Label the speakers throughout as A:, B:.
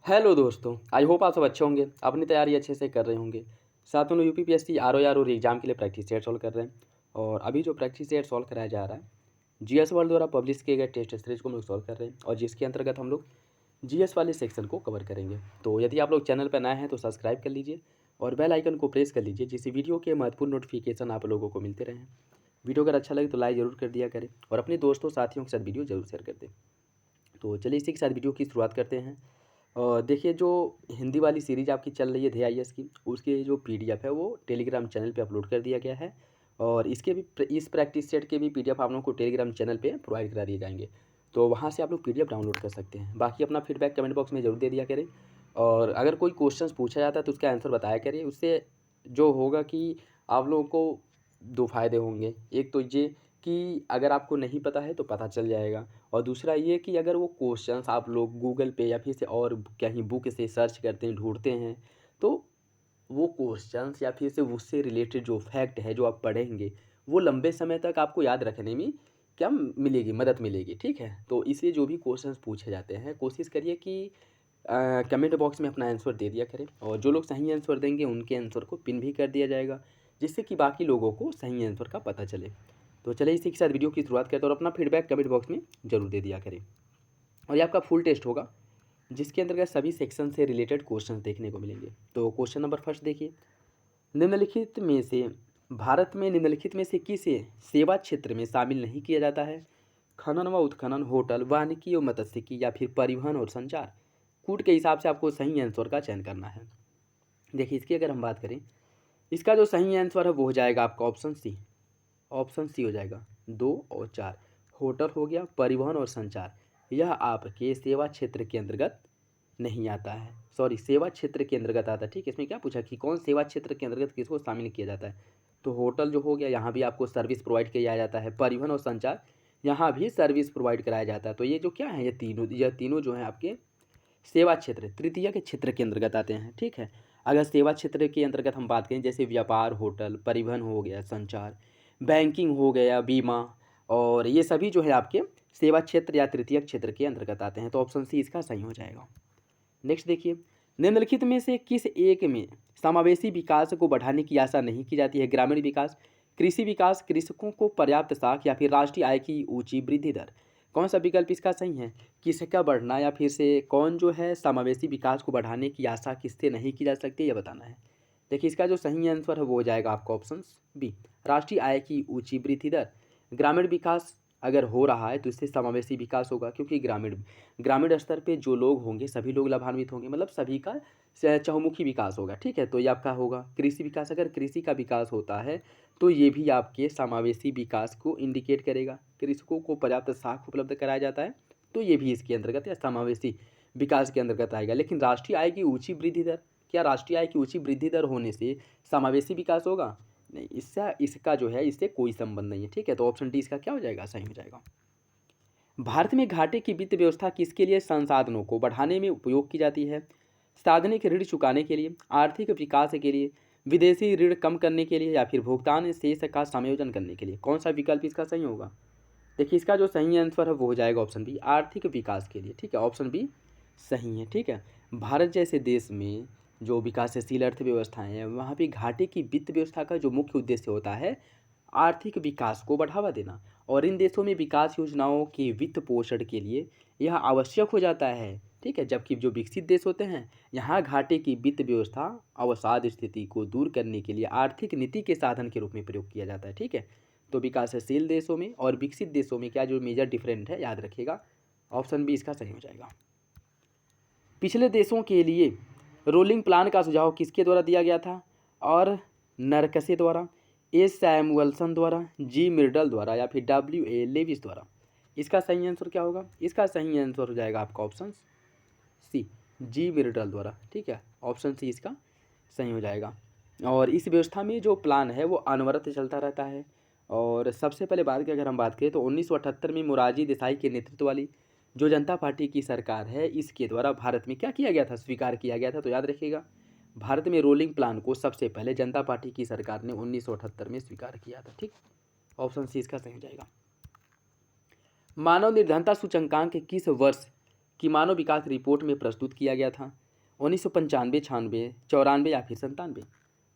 A: Hello दोस्तों, I hope आप सब अच्छे होंगे। अपनी तैयारी अच्छे से कर रहे होंगे। साथ में यूपीपीएससी आर और एग्जाम के लिए प्रैक्टिस सेट सॉल्व कर रहे हैं। और अभी जो प्रैक्टिस सेट सॉल्व कराया जा रहा है, जीएस वर्ल्ड द्वारा पब्लिश किए गए टेस्ट सीरीज को हम लोग सॉल्व कर रहे हैं और जिसके अंतर्गत हम लोग जीएस वाले सेक्शन को कवर करेंगे। तो यदि आप लोग चैनल पर नए हैं तो सब्सक्राइब कर लीजिए और बेल आइकन को प्रेस कर लीजिए, जिससे वीडियो के महत्वपूर्ण नोटिफिकेशन आप लोगों को मिलते रहें। वीडियो अगर अच्छा लगे तो लाइक ज़रूर कर दिया करें और अपने दोस्तों साथियों के साथ वीडियो जरूर शेयर कर दें। तो चलिए इसी के साथ वीडियो की शुरुआत करते हैं। और देखिए, जो हिंदी वाली सीरीज़ आपकी चल रही है धेआईएएस की, उसके जो पीडीएफ है वो टेलीग्राम चैनल पे अपलोड कर दिया गया है। और इसके भी इस प्रैक्टिस सेट के भी पीडीएफ आप लोगों को टेलीग्राम चैनल पे प्रोवाइड करा दिए जाएंगे। तो वहाँ से आप लोग पीडीएफ डाउनलोड कर सकते हैं। बाकी अपना फीडबैक कमेंट बॉक्स में ज़रूर दे दिया करें और अगर कोई क्वेश्चन पूछा जाता है तो उसका आंसर बताया करिए। उससे जो होगा कि आप लोगों को दो फायदे होंगे। एक तो ये कि अगर आपको नहीं पता है तो पता चल जाएगा, और दूसरा ये कि अगर वो क्वेश्चंस आप लोग गूगल पे या फिर से और कहीं बुक से सर्च करते हैं, ढूंढते हैं, तो वो क्वेश्चंस या फिर से उससे रिलेटेड जो फैक्ट है जो आप पढ़ेंगे, वो लंबे समय तक आपको याद रखने में क्या मिलेगी, मदद मिलेगी। ठीक है, तो इसलिए जो भी क्वेश्चंस पूछे जाते हैं कोशिश करिए कि कमेंट बॉक्स में अपना आंसर दे दिया करें, और जो लोग सही आंसर देंगे उनके आंसर को पिन भी कर दिया जाएगा, जिससे कि बाकी लोगों को सही आंसर का पता चले। तो चलिए इसी के साथ वीडियो की शुरुआत करते हैं और अपना फीडबैक कमेंट बॉक्स में ज़रूर दे दिया करें। और ये आपका फुल टेस्ट होगा, जिसके अंतर्गत सभी सेक्शन से रिलेटेड क्वेश्चन देखने को मिलेंगे। तो क्वेश्चन नंबर फर्स्ट देखिए, निम्नलिखित में से भारत में निम्नलिखित में से किसे सेवा क्षेत्र में शामिल नहीं किया जाता है? खनन व उत्खनन, होटल, वानिकी और मत्स्यिकी, या फिर परिवहन और संचार। कूट के हिसाब से आपको सही आंसर का चयन करना है। देखिए, इसकी अगर हम बात करें, इसका जो सही आंसर है वो हो जाएगा आपका ऑप्शन सी। ऑप्शन सी हो जाएगा 2 और 4। होटल हो गया, परिवहन और संचार, यह आपके सेवा क्षेत्र के अंतर्गत नहीं आता है। सॉरी, सेवा क्षेत्र के अंतर्गत आता है। ठीक है, इसमें क्या पूछा कि कौन सेवा क्षेत्र के अंतर्गत किसको शामिल किया जाता है? तो होटल जो हो गया, यहाँ भी आपको सर्विस प्रोवाइड किया जाता है। परिवहन और संचार, यहाँ भी सर्विस प्रोवाइड कराया जाता है। तो ये जो क्या है, यह तीनों जो है आपके सेवा क्षेत्र तृतीय के क्षेत्र के अंतर्गत आते हैं। ठीक है, अगर सेवा क्षेत्र के अंतर्गत हम बात करें, जैसे व्यापार, होटल, परिवहन हो गया, संचार, बैंकिंग हो गया, बीमा, और ये सभी जो है आपके सेवा क्षेत्र या तृतीय क्षेत्र के अंतर्गत आते हैं। तो ऑप्शन सी इसका सही हो जाएगा। नेक्स्ट देखिए, निम्नलिखित में से किस एक में समावेशी विकास को बढ़ाने की आशा नहीं की जाती है? ग्रामीण विकास, कृषि विकास, कृषकों को पर्याप्त साख, या फिर राष्ट्रीय आय की ऊंची वृद्धि दर। कौन सा विकल्प इसका सही है? किसका बढ़ना, या फिर से कौन जो है समावेशी विकास को बढ़ाने की आशा किससे नहीं की जा सकती, यह बताना है। देखिए, इसका जो सही आंसर है वो हो जाएगा आपका ऑप्शन बी, राष्ट्रीय आय की ऊंची वृद्धि दर। ग्रामीण विकास अगर हो रहा है तो इससे समावेशी विकास होगा, क्योंकि ग्रामीण ग्रामीण स्तर पे जो लोग होंगे सभी लोग लाभान्वित होंगे, मतलब सभी का चहुमुखी विकास होगा। ठीक है, तो ये आपका होगा कृषि विकास। अगर कृषि का विकास होता है तो ये भी आपके समावेशी विकास को इंडिकेट करेगा। कृषकों को पर्याप्त साख उपलब्ध कराया जाता है, तो ये भी इसके अंतर्गत या समावेशी विकास के अंतर्गत आएगा। लेकिन राष्ट्रीय आय की ऊंची वृद्धि दर, क्या राष्ट्रीय आय की ऊंची वृद्धि दर होने से समावेशी विकास होगा? नहीं, इसका जो है इससे कोई संबंध नहीं है। ठीक है, तो ऑप्शन डी इसका क्या हो जाएगा, सही हो जाएगा। भारत में घाटे की वित्त व्यवस्था किसके लिए संसाधनों को बढ़ाने में उपयोग की जाती है? सार्वजनिक ऋण चुकाने के लिए, आर्थिक विकास के लिए, विदेशी ऋण कम करने के लिए, या फिर भुगतान शेष का समायोजन करने के लिए। कौन सा विकल्प इसका सही होगा? देखिए, इसका जो सही आंसर है वो हो जाएगा ऑप्शन बी, आर्थिक विकास के लिए। ठीक है, ऑप्शन बी सही है। ठीक है, भारत जैसे देश में जो विकासशील अर्थव्यवस्थाएं हैं, वहाँ पे घाटे की वित्त व्यवस्था का जो मुख्य उद्देश्य होता है आर्थिक विकास को बढ़ावा देना, और इन देशों में विकास योजनाओं के वित्त पोषण के लिए यह आवश्यक हो जाता है। ठीक है, जबकि जो विकसित देश होते हैं, यहाँ घाटे की वित्त व्यवस्था अवसाद स्थिति को दूर करने के लिए आर्थिक नीति के साधन के रूप में प्रयोग किया जाता है। ठीक है, तो विकासशील देशों में और विकसित देशों में क्या जो मेजर डिफरेंट है, याद रखिएगा। ऑप्शन बी इसका सही हो जाएगा। पिछले देशों के लिए रोलिंग प्लान का सुझाव किसके द्वारा दिया गया था? और नरकसे द्वारा, ए सैमुअल्सन द्वारा, जी मिर्डल द्वारा, या फिर W.A. लेविस द्वारा। इसका सही आंसर क्या होगा? इसका सही आंसर हो जाएगा आपका ऑप्शन सी, जी मिर्डल द्वारा। ठीक है, ऑप्शन सी इसका सही हो जाएगा। और इस व्यवस्था में जो प्लान है वो अनवरत चलता रहता है। और सबसे पहले बात की अगर हम बात करें तो 1978 में मोरारजी देसाई के नेतृत्व वाली जो जनता पार्टी की सरकार है, इसके द्वारा भारत में क्या किया गया था, स्वीकार किया गया था। तो याद रखिएगा, भारत में रोलिंग प्लान को सबसे पहले जनता पार्टी की सरकार ने 1978 में स्वीकार किया था। ठीक, ऑप्शन सी इसका सही हो जाएगा। मानव निर्धनता सूचकांक किस वर्ष कि मानव विकास रिपोर्ट में प्रस्तुत किया गया था? 1995, 96, 94 या फिर 97?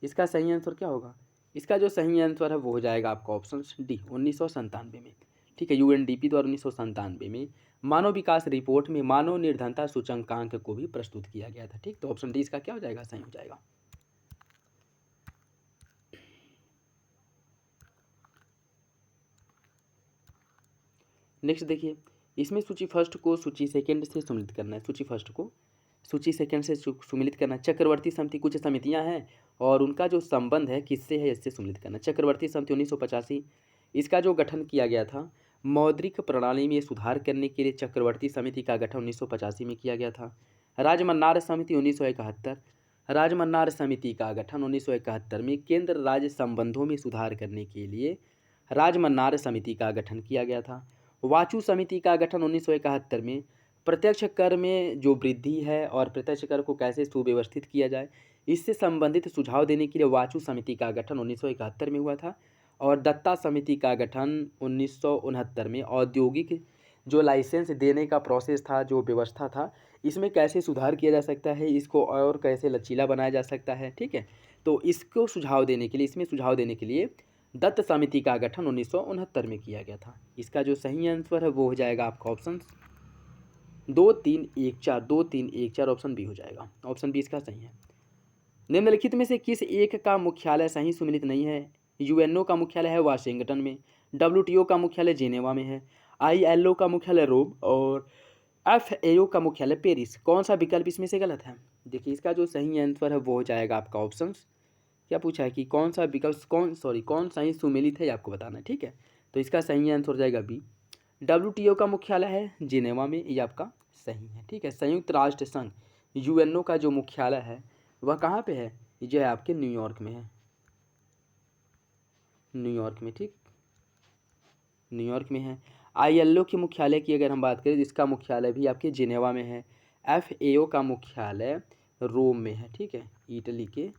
A: इसका सही आंसर क्या होगा? इसका जो सही आंसर है वो हो जाएगा आपका ऑप्शन डी, 1997 में। ठीक है, यूएनडीपी द्वारा 1997 में मानव विकास रिपोर्ट में मानव निर्धनता सूचकांक को भी प्रस्तुत किया गया था। ठीक, तो ऑप्शन डी इसका क्या हो जाएगा? सही हो जाएगा। नेक्स्ट देखिए, इसमें सूची फर्स्ट को सूची सेकंड से सम्मिलित करना है। सूची फर्स्ट को सूची सेकंड से सम्मिलित करना। चक्रवर्ती समिति, कुछ समितियां हैं और उनका जो संबंध है किससे है, इससे सम्मिलित करना। चक्रवर्ती समिति 1985, इसका जो गठन किया गया था मौद्रिक प्रणाली में सुधार करने के लिए चक्रवर्ती समिति का गठन 1985 में किया गया था। राजमन्नार समिति 1971, राजमन्नार समिति का गठन 1971 में केंद्र राज्य संबंधों में सुधार करने के लिए राजमन्नार समिति का गठन किया गया था। वाचू समिति का गठन 1971 में प्रत्यक्ष कर में जो वृद्धि है और प्रत्यक्ष कर को कैसे सुव्यवस्थित किया जाए इससे संबंधित सुझाव देने के लिए वाचू समिति का गठन 1971 में हुआ था। और दत्ता समिति का गठन 1969 में औद्योगिक जो लाइसेंस देने का प्रोसेस था, जो व्यवस्था था, इसमें कैसे सुधार किया जा सकता है, इसको और कैसे लचीला बनाया जा सकता है। ठीक है, तो इसको सुझाव देने के लिए, इसमें सुझाव देने के लिए दत्त समिति का गठन 1969 में किया गया था। इसका जो सही आंसर है वो हो जाएगा आपका ऑप्शन 2, 3, 1, 4, 2, 3, 1, 4 ऑप्शन बी हो जाएगा। ऑप्शन बी इसका सही है। निम्नलिखित में से किस एक का मुख्यालय सही सुमिलित नहीं है? यूएनओ का मुख्यालय है वाशिंगटन में, डब्ल्यूटीओ का मुख्यालय जेनेवा में है, आईएलओ का मुख्यालय रोम और एफएओ का मुख्यालय पेरिस। कौन सा विकल्प इसमें से गलत है? देखिए, इसका जो सही आंसर है वो हो जाएगा आपका ऑप्शन, क्या पूछा है कि कौन सा विकल्प कौन सही सुमेलित है, आपको बताना है। ठीक है, तो इसका सही आंसर हो जाएगा बी, डब्ल्यूटीओ का मुख्यालय है जिनेवा में, ये आपका सही है। ठीक है, संयुक्त राष्ट्र संघ यूएनओ का जो मुख्यालय है वह कहाँ पे है? जो है आपके न्यूयॉर्क में है, न्यूयॉर्क में। ठीक, न्यूयॉर्क में है। आईएलओ के मुख्यालय की अगर हम बात करें तो इसका मुख्यालय भी आपके जिनेवा में है। एफएओ का मुख्यालय रोम में है। ठीक है, इटली के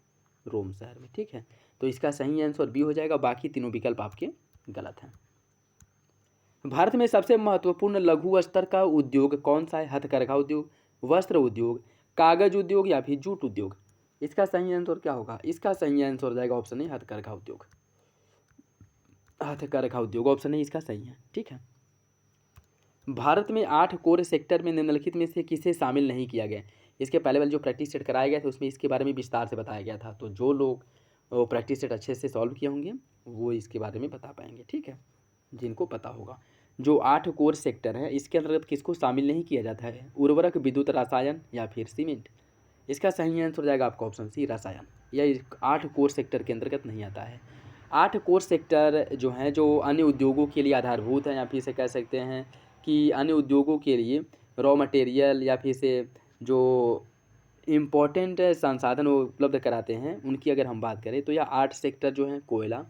A: रोम शहर में। ठीक है, तो इसका सही आंसर बी हो जाएगा, बाकी तीनों विकल्प आपके गलत हैं। भारत में सबसे महत्वपूर्ण लघु स्तर का उद्योग कौन सा है? हथकरघा उद्योग, वस्त्र उद्योग, कागज उद्योग या फिर जूट उद्योग? इसका सही आंसर क्या होगा? इसका सही आंसर हो जाएगा ऑप्शन ए, हथकरघा उद्योग। हथकरघा उद्योग ऑप्शन ए इसका सही है। ठीक है, भारत में 8 कोर सेक्टर में निम्नलिखित में से किसे शामिल नहीं किया गया? इसके पहले वाले जो प्रैक्टिस सेट कराया गया था उसमें इसके बारे में विस्तार से बताया गया था, तो जो लोग प्रैक्टिस सेट अच्छे से सॉल्व किए होंगे वो इसके बारे में बता पाएंगे। ठीक है, जिनको पता होगा। जो 8 कोर सेक्टर है इसके अंतर्गत किसको शामिल नहीं किया जाता है? उर्वरक, विद्युत, रसायन या फिर सीमेंट? इसका सही आंसर हो जाएगा आपका ऑप्शन सी, रसायन। यह 8 कोर सेक्टर के अंतर्गत नहीं आता है। 8 कोर सेक्टर जो हैं, जो अन्य उद्योगों के लिए आधारभूत हैं, या फिर इसे कह सकते हैं कि अन्य उद्योगों के लिए रॉ मटेरियल या फिर से जो इम्पोर्टेंट संसाधन वो उपलब्ध कराते हैं, उनकी अगर हम बात करें तो यह 8 सेक्टर जो हैं कोयला,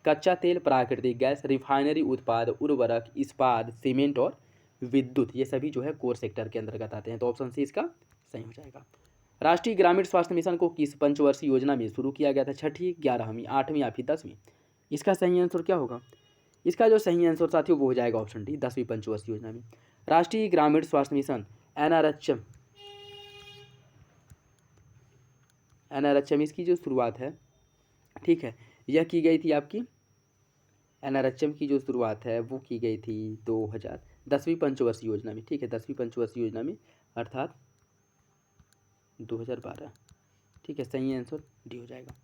A: कच्चा तेल, प्राकृतिक गैस, रिफाइनरी उत्पाद, उर्वरक, इस्पात, सीमेंट और विद्युत, ये सभी जो है कोर सेक्टर के अंतर्गत आते हैं। तो ऑप्शन सी इसका सही हो जाएगा। राष्ट्रीय ग्रामीण स्वास्थ्य मिशन को किस पंचवर्षीय योजना में शुरू किया गया था? 6ठी, 11वीं, 8वीं या फिर 10वीं? इसका सही आंसर क्या होगा? इसका जो सही आंसर साथियों वो हो जाएगा ऑप्शन डी, 10वीं पंचवर्षीय योजना में। राष्ट्रीय ग्रामीण स्वास्थ्य मिशन एनआरएचएम इसकी जो शुरुआत है, ठीक है, यह की गई थी आपकी एनआरएचएम की जो शुरुआत है वो की गई थी 10वीं पंचवर्षीय योजना में। ठीक है, 10वीं पंचवर्षीय योजना में, अर्थात 2012। ठीक है, सही आंसर डी हो जाएगा।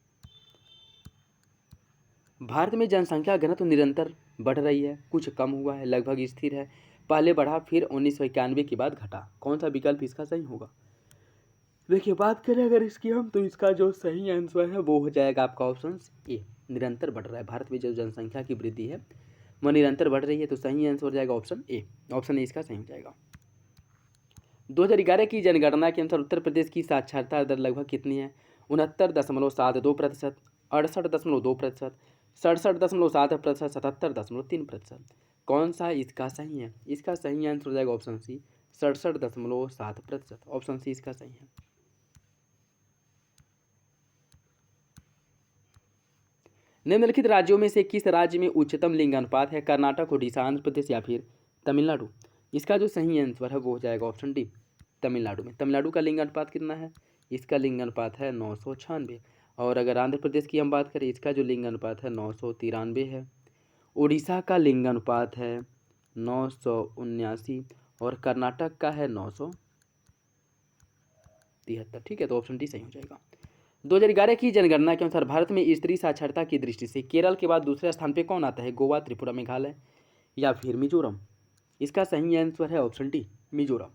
A: भारत में जनसंख्या घनत्व निरंतर बढ़ रही है, कुछ कम हुआ है, लगभग स्थिर है, पहले बढ़ा फिर 1991 के बाद घटा? कौन सा विकल्प इसका सही होगा? देखिए, बात करें अगर इसकी हम, तो इसका जो सही आंसर है वो हो जाएगा आपका ऑप्शन ए, निरंतर बढ़ रहा है। भारत में जो जनसंख्या की वृद्धि है वह निरंतर बढ़ रही है, तो सही आंसर हो जाएगा ऑप्शन ए। ऑप्शन ए इसका सही हो जाएगा। 2011 की जनगणना के अनुसार उत्तर प्रदेश की साक्षरता दर लगभग कितनी है? 69.72%, 68.2%, 67.7%, 77.3%? कौन सा इसका सही है? इसका सही आंसर हो जाएगा ऑप्शन सी, 67.7%। ऑप्शन सी इसका सही है। निम्नलिखित राज्यों में से किस राज्य में उच्चतम लिंग अनुपात है? कर्नाटक, उड़ीसा, आंध्र प्रदेश या फिर तमिलनाडु? इसका जो सही आंसर है वो हो जाएगा ऑप्शन डी, तमिलनाडु में। तमिलनाडु का लिंग अनुपात कितना है? इसका लिंग अनुपात है 996। और अगर आंध्र प्रदेश की हम बात करें, इसका जो लिंग अनुपात है 993 है। उड़ीसा का लिंग अनुपात है 979 और कर्नाटक का है 973। ठीक है, तो ऑप्शन डी सही हो जाएगा। 2011 की जनगणना के अनुसार भारत में स्त्री साक्षरता की दृष्टि से केरल के बाद दूसरे स्थान पे कौन आता है? गोवा, त्रिपुरा, मेघालय या फिर मिजोरम? इसका सही आंसर है option D, Mizoram.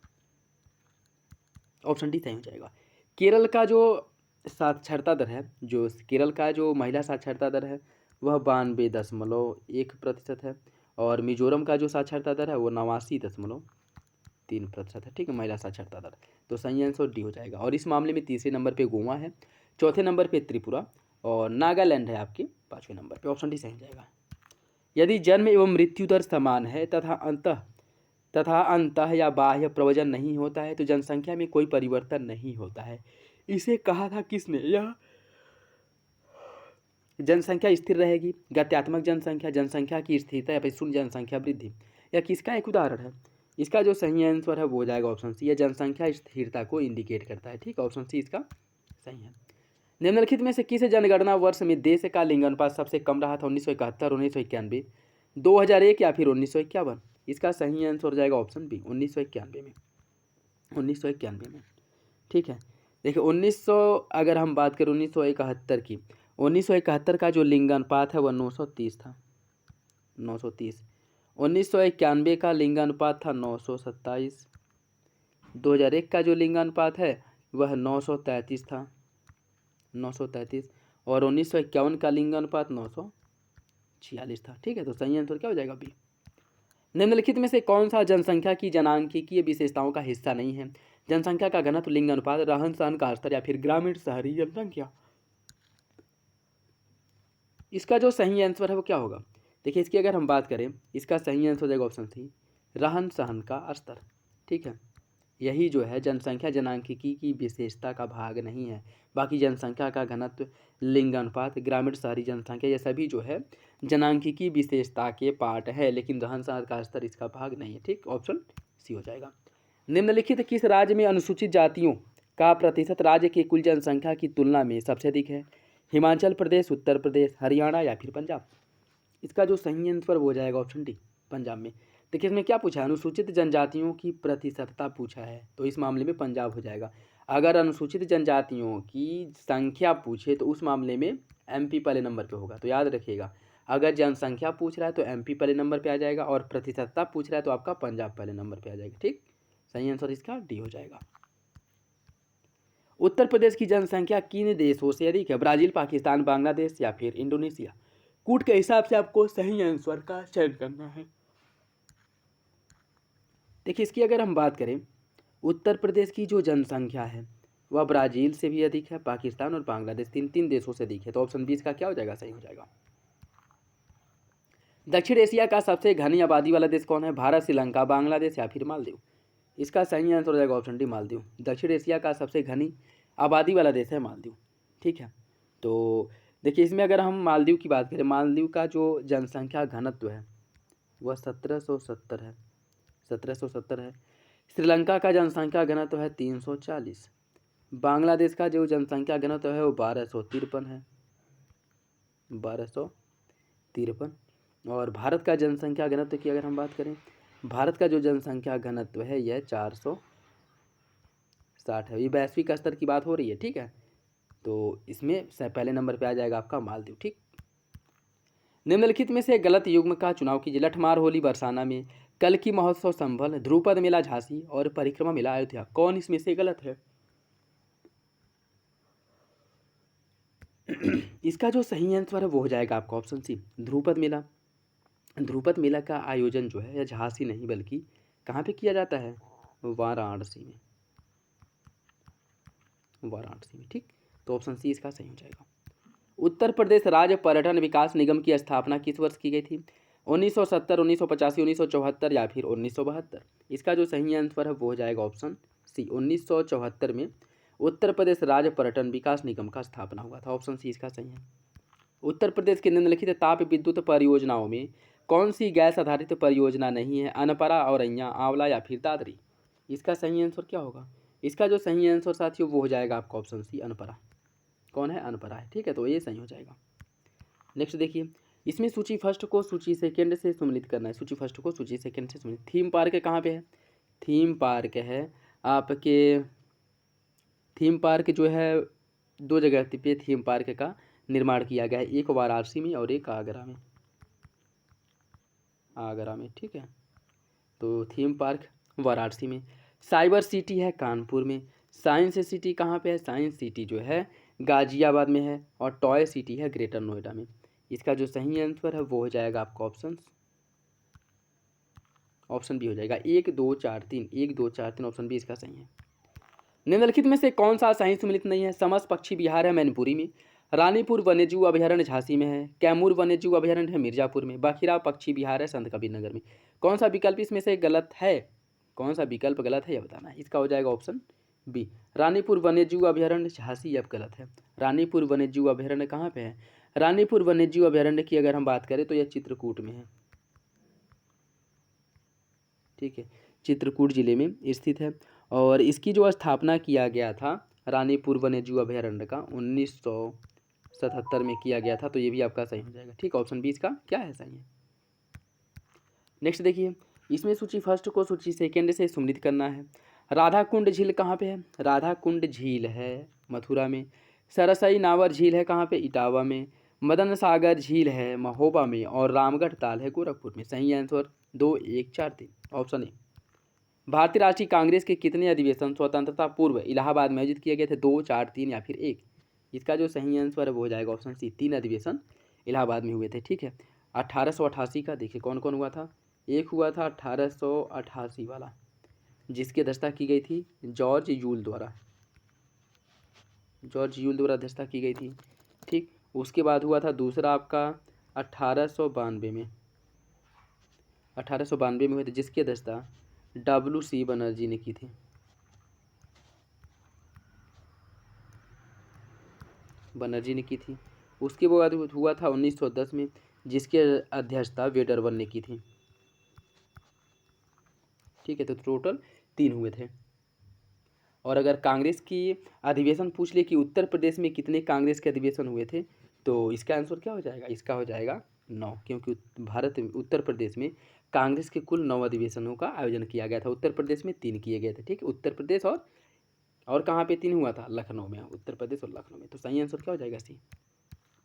A: Option D सही हो जाएगा। केरल का जो साक्षरता दर है, जो केरल का जो महिला साक्षरता दर है वह 92.1% है। और मिजोरम का जो साक्षरता दर है वो 89.3% है। ठीक है, महिला साक्षरता दर। तो सही आंसर डी हो जाएगा। और इस मामले में तीसरे नंबर पे गोवा है, चौथे नंबर पे त्रिपुरा और नागालैंड है आपके पाँचवें नंबर पे। ऑप्शन डी सही हो जाएगा। यदि जन्म एवं मृत्यु दर समान है तथा अंतः या बाह्य प्रवजन नहीं होता है तो जनसंख्या में कोई परिवर्तन नहीं होता है। इसे कहा था किसने? यह जनसंख्या स्थिर रहेगी, गत्यात्मक जनसंख्या, जनसंख्या की स्थिरता या फिर शून्य जनसंख्या वृद्धि, या किसका एक उदाहरण है? इसका जो सही आंसर है वो हो जाएगा ऑप्शन सी, यह जनसंख्या स्थिरता को इंडिकेट करता है। ठीक, ऑप्शन सी इसका सही है। निम्नलिखित में से किस जनगणना वर्ष में देश का लिंग अनुपात सबसे कम रहा था? 1971, 1991, 2001 या फिर 1951? इसका सही आंसर हो जाएगा ऑप्शन बी, 1991 में। 1991 में। ठीक है, देखिए 1900 अगर हम बात करें 1971 की, 1971 का जो लिंग अनुपात है वह 930 था, 930। 1991 का लिंग अनुपात था 927। 2001 का जो लिंग अनुपात है वह 933 था, 933। और 1951 का लिंग अनुपात 946 था। ठीक है, तो सही आंसर क्या हो जाएगा? बी। निम्नलिखित में से कौन सा जनसंख्या की जनांकीय विशेषताओं का हिस्सा नहीं है? जनसंख्या का घनत्व, लिंग अनुपात, रहन सहन का स्तर या फिर ग्रामीण शहरी जनसंख्या? इसका जो सही आंसर है वो क्या होगा? देखिए, इसकी अगर हम बात करें, इसका सही आंसर हो जाएगा ऑप्शन सी, रहन सहन का स्तर। ठीक है, यही जो है जनसंख्या जनांकिकी की विशेषता का भाग नहीं है। बाकी जनसंख्या का घनत्व, लिंग अनुपात, ग्रामीण शहरी जनसंख्या, ये सभी जो है जनांकिकी विशेषता के पार्ट है, लेकिन रहन सहन का स्तर इसका भाग नहीं है। ठीक, ऑप्शन सी हो जाएगा। निम्नलिखित किस राज्य में अनुसूचित जातियों का प्रतिशत राज्य की कुल जनसंख्या की तुलना में सबसे अधिक है? हिमाचल प्रदेश, उत्तर प्रदेश, हरियाणा या फिर पंजाब? इसका जो सही आंसर वो हो जाएगा ऑप्शन डी, पंजाब में। देखिए इसमें क्या पूछा है? अनुसूचित जनजातियों की प्रतिशतता पूछा है, तो इस मामले में पंजाब हो जाएगा। अगर अनुसूचित जनजातियों की संख्या पूछे तो उस मामले में एमपी पहले नंबर पे होगा। तो याद रखिएगा, अगर जनसंख्या पूछ रहा है तो एमपी पहले नंबर पे आ जाएगा, और प्रतिशतता पूछ रहा है तो आपका पंजाब पहले नंबर पे आ जाएगा। ठीक, सही आंसर इसका डी हो जाएगा। उत्तर प्रदेश की जनसंख्या किन देशों से अधिक है? ब्राजील, पाकिस्तान, बांग्लादेश या फिर इंडोनेशिया? कूट के हिसाब से आपको सही आंसर का चयन करना है। देखिए इसकी अगर हम बात करें, उत्तर प्रदेश की जो जनसंख्या है वह ब्राज़ील से भी अधिक है, पाकिस्तान और बांग्लादेश, तीन देशों से अधिक है। तो ऑप्शन 20 का क्या हो जाएगा? सही हो जाएगा। दक्षिण एशिया का सबसे घनी आबादी वाला देश कौन है? भारत, श्रीलंका, बांग्लादेश या फिर मालदीव? इसका सही आंसर हो जाएगा ऑप्शन डी, मालदीव। दक्षिण एशिया का सबसे घनी आबादी वाला देश है मालदीव। ठीक है, तो देखिए इसमें अगर हम मालदीव की बात करें, मालदीव का जो जनसंख्या घनत्व है वह 1770 है, 1770 है। श्रीलंका का जनसंख्या घनत्व है 340। बांग्लादेश का जो जनसंख्या घनत्व है वो 1253 है, 1253। और भारत का जनसंख्या घनत्व की अगर हम बात करें, भारत का जो जनसंख्या घनत्व है यह 460 है। ये वैश्विक स्तर की बात हो रही है। ठीक है, तो इसमें पहले नंबर पे आ जाएगा आपका मालदीव। ठीक, निम्नलिखित में से गलत युग्म का चुनाव कीजिए। लठमार होली बरसाना में, कल की महोत्सव संभल, ध्रुपद मेला झांसी और परिक्रमा मेला अयोध्या। कौन इसमें से गलत है? इसका जो सही आंसर है वो हो जाएगा आपका ऑप्शन सी, ध्रुपद मेला। ध्रुपद मेला का आयोजन जो है यह झांसी नहीं बल्कि कहाँ पे किया जाता है? वाराणसी में, वाराणसी में। ठीक, तो ऑप्शन सी इसका सही हो जाएगा। उत्तर प्रदेश राज्य पर्यटन विकास निगम की स्थापना किस वर्ष की गई थी? 1970, 1985, 1974 या फिर 1972? इसका जो सही आंसर है वो हो जाएगा ऑप्शन सी, 1974 में उत्तर प्रदेश राज्य पर्यटन विकास निगम का स्थापना हुआ था। ऑप्शन सी इसका सही है। उत्तर प्रदेश के निम्नलिखित ताप विद्युत परियोजनाओं में कौन सी गैस आधारित परियोजना नहीं है? अनपरा, औरैया, आंवला या फिर दादरी? इसका सही आंसर क्या होगा? इसका जो सही आंसर साथियों वो हो जाएगा आपका ऑप्शन सी, अनपरा। कौन है? अनपरा है, ठीक है, तो ये सही हो जाएगा। नेक्स्ट देखिए, इसमें सूची फर्स्ट को सूची सेकंड से सम्मिलित करना है। सूची फर्स्ट को सूची सेकंड से सम्मिलित। थीम पार्क कहाँ पे है? थीम पार्क है आपके, थीम पार्क जो है दो जगह पे थीम पार्क का निर्माण किया गया है, एक वाराणसी में और एक आगरा में। आगरा में, ठीक है, तो थीम पार्क वाराणसी में। साइबर सिटी है कानपुर में। साइंस सिटी कहाँ पे है? साइंस सिटी जो है गाजियाबाद में है। और टॉय सिटी है ग्रेटर नोएडा में। इसका जो सही आंसर है वो हो जाएगा आपका ऑप्शन बी हो जाएगा। 1 2 4 3, 1 2 4 3, ऑप्शन बी इसका सही है। निम्नलिखित में से कौन सा सही सम्मिलित नहीं है? समस पक्षी विहार है मैनपुरी में। रानीपुर वन्यजीव अभयारण्य झांसी में है। कैमूर वन्यजीव अभयारण्य है मिर्जापुर में। बाखीरा पक्षी विहार है संत कबीर नगर में। कौन सा विकल्प इसमें से गलत है? कौन सा विकल्प गलत है यह बताना है। इसका हो जाएगा ऑप्शन बी, रानीपुर वन्यजीव अभयारण्य झांसी, अब गलत है। रानीपुर वन्यजीव अभयारण्य कहाँ पे है? रानीपुर वन्यजीव अभयारण्य की अगर हम बात करें तो यह चित्रकूट में है, ठीक है, चित्रकूट जिले में स्थित है। और इसकी जो स्थापना किया गया था रानीपुर वन्यजीव अभयारण्य का 1977 में किया गया था, तो ये भी आपका सही हो जाएगा, ठीक, ऑप्शन बी इसका क्या है? सही है। नेक्स्ट देखिए, इसमें सूची फर्स्ट को सूची सेकंड से सम्मिलित करना है। राधा कुंड झील कहाँ पे है? राधा कुंड झील है मथुरा में। सरसई नावर झील है कहाँ पे? इटावा में। मदन सागर झील है महोबा में। और रामगढ़ ताल है गोरखपुर में। सही आंसर 2 1 4 3, ऑप्शन ए। भारतीय राष्ट्रीय कांग्रेस के कितने अधिवेशन स्वतंत्रता पूर्व इलाहाबाद में आयोजित किए गए थे? 2 4 3 या फिर 1? इसका जो सही आंसर है वो हो जाएगा ऑप्शन सी, 3 अधिवेशन इलाहाबाद में हुए थे, ठीक है। 1888 का देखिए कौन कौन हुआ था। एक हुआ था 1888 वाला, जिसकी अध्यक्षता की गई थी जॉर्ज यूल द्वारा। जॉर्ज यूल द्वारा अध्यक्षता की गई थी, ठीक। उसके बाद हुआ था दूसरा आपका 1892 में। 1892 में हुए थे, जिसकी अध्यक्षता WC बनर्जी ने की थी। बनर्जी ने की थी। उसके बाद हुआ था 1910 में, जिसकी अध्यक्षता वेडरवन ने की थी, ठीक है। तो टोटल 3 हुए थे। और अगर कांग्रेस की अधिवेशन पूछ ले कि उत्तर प्रदेश में कितने कांग्रेस के अधिवेशन हुए थे, तो इसका आंसर क्या हो जाएगा? इसका हो जाएगा 9, क्योंकि भारत उत्तर प्रदेश में कांग्रेस के कुल 9 अधिवेशनों का आयोजन किया गया था। उत्तर प्रदेश में 3 किए गए थे, ठीक है। उत्तर प्रदेश और कहाँ पे 3 हुआ था? लखनऊ में, उत्तर प्रदेश और लखनऊ में। तो सही आंसर क्या हो जाएगा? सी।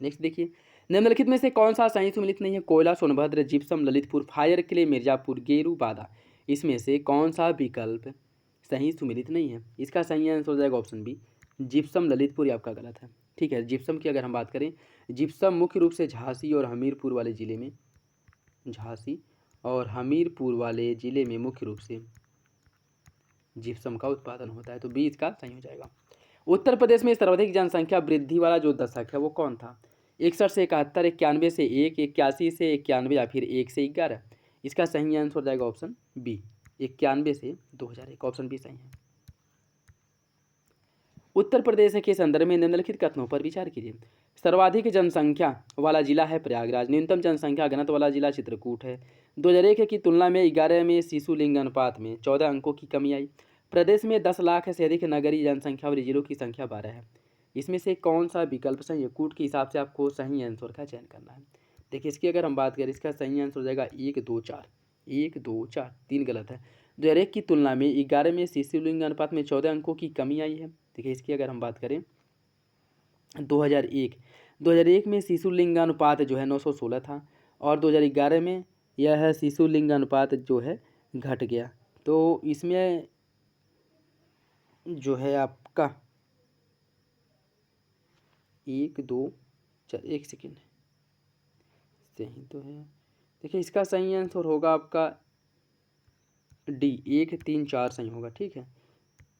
A: नेक्स्ट देखिए, निम्नलिखित में से कौन सा सही सम्मिलित नहीं है? कोयला, Sonbhadra, gypsum, Lalitpur, fire clay, Mirzapur, गेरू, बादा। इसमें से कौन सा विकल्प सही सम्मिलित नहीं है? इसका सही आंसर हो जाएगा ऑप्शन बी, जिप्सम, ललितपुर। ये आपका गलत है, ठीक है। जिप्सम की अगर हम बात करें, जिप्सम मुख्य रूप से झांसी और हमीरपुर वाले ज़िले में, झांसी और हमीरपुर वाले ज़िले में मुख्य रूप से जिप्सम का उत्पादन होता है। तो बी इसका सही हो जाएगा। उत्तर प्रदेश में सर्वाधिक जनसंख्या वृद्धि वाला जो दशक है वो कौन था? 61 से 71, 91 से 1, 81 से 91 या फिर 1 से 11? इसका सही आंसर हो जाएगा ऑप्शन बी, 91 से 2001, ऑप्शन बी सही है। उत्तर प्रदेश के संदर्भ में निम्नलिखित कथनों पर विचार कीजिए। सर्वाधिक जनसंख्या वाला जिला है प्रयागराज। न्यूनतम जनसंख्या घनत्व वाला जिला चित्रकूट है। 2001 की तुलना में 11 में शिशु लिंग अनुपात में 14 अंकों की कमी आई। प्रदेश में 10 लाख से अधिक नगरीय जनसंख्या वाले जिलों की संख्या 12 है। इसमें से कौन सा विकल्प सही है? कूट के हिसाब से आपको सही आंसर का चयन करना है। देखिए, इसकी अगर हम बात करें, इसका सही आंसर हो जाएगा 1 2 4, 1 2 4, 3 गलत है। 2001 की तुलना में 11 में शिशु लिंग अनुपात में 14 अंकों की कमी आई है। देखिए, इसकी अगर हम बात करें 2001 में शिशु लिंगानुपात जो है 916 था, और 2011 में यह है शिशु लिंगानुपात जो है घट गया। तो इसमें जो है आपका 1 2 4, 1 सेकेंड, सही तो है। देखिए, इसका सही आंसर होगा आपका डी, 1 3 4 सही होगा, ठीक है।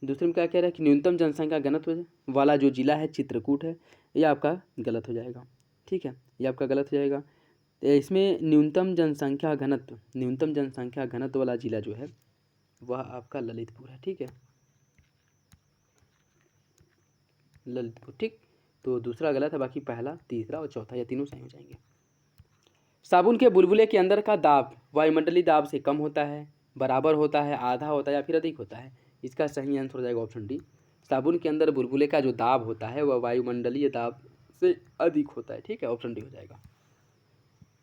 A: दूसरे में क्या कह रहा है कि न्यूनतम जनसंख्या घनत्व वाला जो जिला है चित्रकूट है, ये आपका गलत हो जाएगा, ठीक है, ये आपका गलत हो जाएगा। तो इसमें न्यूनतम जनसंख्या घनत्व वाला जिला जो है वह आपका ललितपुर है, ठीक है, ललितपुर, ठीक। तो दूसरा गलत है, बाकी पहला, तीसरा और चौथा ये तीनों सही हो जाएंगे। साबुन के बुलबुले के अंदर का दाब वायुमंडलीय दाब से कम होता है, बराबर होता है, आधा होता है या फिर अधिक होता है? इसका सही आंसर हो जाएगा ऑप्शन डी। साबुन के अंदर बुलबुले का जो दाब होता है वह वायुमंडलीय दाब से अधिक होता है, ठीक है, ऑप्शन डी हो जाएगा।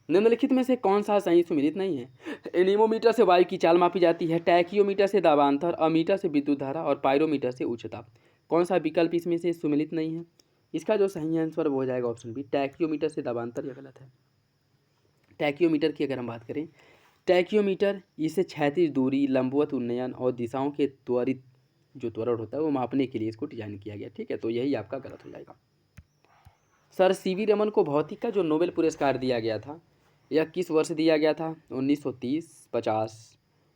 A: निम्नलिखित में से कौन सा सही सुमिलित नहीं है? एनीमोमीटर से वायु की चाल मापी जाती है, टैकियोमीटर से दाबांतर, अमीटर से विद्युत धारा और पायरोमीटर से उच्च दाब। कौन सा विकल्प इसमें से सुमिलित नहीं है? इसका जो सही आंसर वो हो जाएगा ऑप्शन बी, टैकियोमीटर से दाबांतर। यह गलत है। टैकियोमीटर की अगर हम बात करें, टैकियोमीटर इसे क्षैतिज दूरी, लंबवत उन्नयन और दिशाओं के त्वरित जो त्वरण होता है वो मापने के लिए इसको डिजाइन किया गया, ठीक है, तो यही आपका गलत हो जाएगा। सर सीवी रमन को भौतिक का जो नोबेल पुरस्कार दिया गया था यह किस वर्ष दिया गया था? 1930, 50,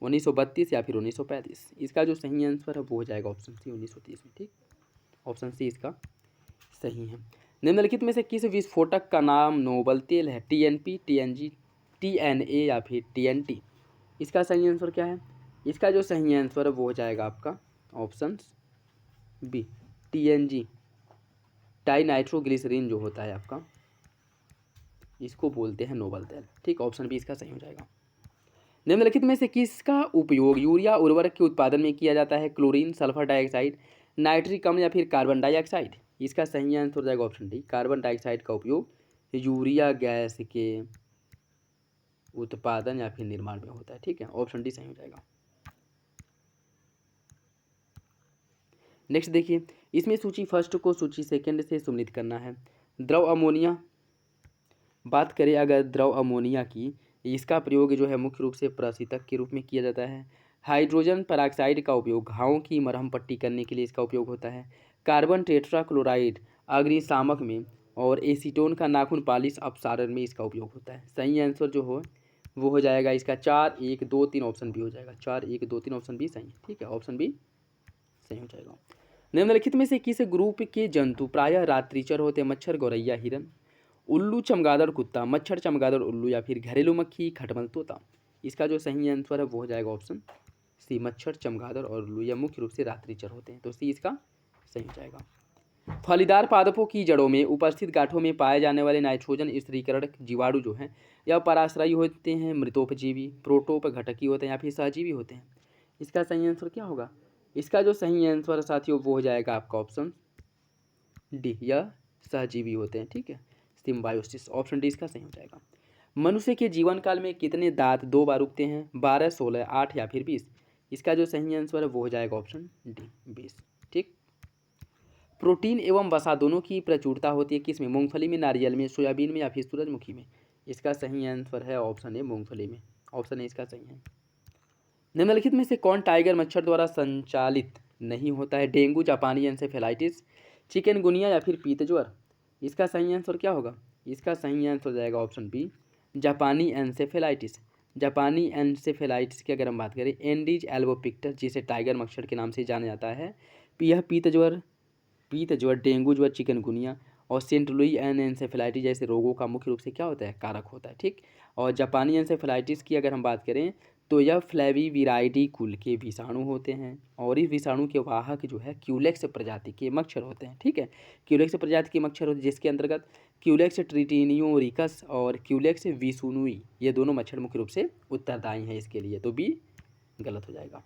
A: 1932 या फिर 1935? इसका जो सही आंसर है वो हो जाएगा ऑप्शन सी, 1930 में, ठीक, ऑप्शन सी इसका सही है। निम्नलिखित में से किस विस्फोटक का नाम नोबल तेल है? टीएनपी, टीएनजी, टीएनए या फिर टीएनटी? इसका सही आंसर क्या है? इसका जो सही आंसर है वो हो जाएगा आपका ऑप्शन बी, टीएनजी, टाई नाइट्रोग्लिसरीन जो होता है आपका, इसको बोलते हैं नोबल तेल, ठीक, ऑप्शन बी इसका सही हो जाएगा। निम्नलिखित में से किसका उपयोग यूरिया उर्वरक के उत्पादन में किया जाता है? क्लोरीन, सल्फर डाइऑक्साइड, नाइट्रिक अम्ल या फिर कार्बन डाइऑक्साइड? इसका सही आंसर हो जाएगा ऑप्शन डी, कार्बन डाइऑक्साइड का उपयोग यूरिया गैस के उत्पादन या फिर निर्माण में होता है, ठीक है, ऑप्शन डी सही हो जाएगा। नेक्स्ट देखिए, इसमें सूची फर्स्ट को सूची सेकंड से सुमिलित करना है। द्रव अमोनिया, बात करें अगर द्रव अमोनिया की, इसका प्रयोग जो है मुख्य रूप से प्रशीतक के रूप में किया जाता है। हाइड्रोजन पेरोक्साइड का उपयोग घावों की मरहम पट्टी करने के लिए इसका उपयोग होता है। कार्बन टेट्राक्लोराइड अग्निशामक में और एसीटोन का नाखून पालिश अपसारण में इसका उपयोग होता है। सही आंसर जो हो वो हो जाएगा इसका 4, 1, 2, 3 ऑप्शन बी हो जाएगा। 4, 1, 2, 3 ऑप्शन बी सही है, ठीक है, ऑप्शन बी सही हो जाएगा। निम्नलिखित में से किस ग्रुप के जंतु प्रायः रात्रिचर होते हैं? मच्छर, गौरैया, हिरन, उल्लू, चमगादड़, कुत्ता, मच्छर, चमगादड़, उल्लू या फिर घरेलू मक्खी, खटमल, तोता? इसका जो सही आंसर है वो हो जाएगा ऑप्शन सी, मच्छर, चमगादड़ और उल्लू, यह मुख्य रूप से रात्रिचर होते हैं, तो सी इसका सही हो जाएगा। फलीदार पादपों की जड़ों में उपस्थित गांठों में पाए जाने वाले नाइट्रोजन स्थिरीकरण जीवाणु जो हैं यह पराश्रयी होते हैं, मृतोपजीवी, प्रोटोपघटकी होते हैं या फिर सहजीवी होते हैं? इसका सही आंसर क्या होगा? इसका जो सही आंसर है साथियों वो हो जाएगा आपका ऑप्शन डी, यह सहजीवी होते हैं, ठीक है, सिम्बायोसिस, ऑप्शन डी इसका सही हो जाएगा। मनुष्य के जीवन काल में कितने दांत 2 बार उगते हैं? 12, 16, 8 या फिर 20? इसका जो सही आंसर है वो हो जाएगा ऑप्शन डी, 20, ठीक। प्रोटीन एवं वसा दोनों की प्रचुरता होती है किसमें? मूंगफली में, नारियल में, सोयाबीन में या फिर सूरजमुखी में? इसका सही आंसर है ऑप्शन ए, मूंगफली में, ऑप्शन ए इसका सही है। निम्नलिखित में से कौन टाइगर मच्छर द्वारा संचालित नहीं होता है? डेंगू, जापानी एन्सेफेलाइटिस, चिकनगुनिया या फिर पीत ज्वर? इसका सही आंसर क्या होगा? इसका सही आंसर हो जाएगा ऑप्शन बी, जापानी एन्सेफेलाइटिस। जापानी एन्सेफेलाइटिस की अगर हम बात करें, एंडीज एल्बोपिक्टर जिसे टाइगर मच्छर के नाम से जाना जाता है, यह पीत ज्वर, डेंगू ज्वर, चिकनगुनिया और सेंट लुई एन्सेफेलाइटिस जैसे रोगों का मुख्य रूप से क्या होता है? कारक होता है, ठीक। और जापानी एन्सेफेलाइटिस की अगर हम बात करें तो यह फ्लेविविराइडी कुल के विषाणु होते हैं और इस विषाणु के वाहक जो है क्यूलेक्स प्रजाति के मच्छर होते हैं, ठीक है, क्यूलेक्स प्रजाति के मच्छर होते हैं जिसके अंतर्गत क्यूलेक्स ट्रिटिनियोरिकस और क्यूलेक्स विसुनुई ये दोनों मच्छर मुख्य रूप से उत्तरदायी हैं इसके लिए, तो बी गलत हो जाएगा।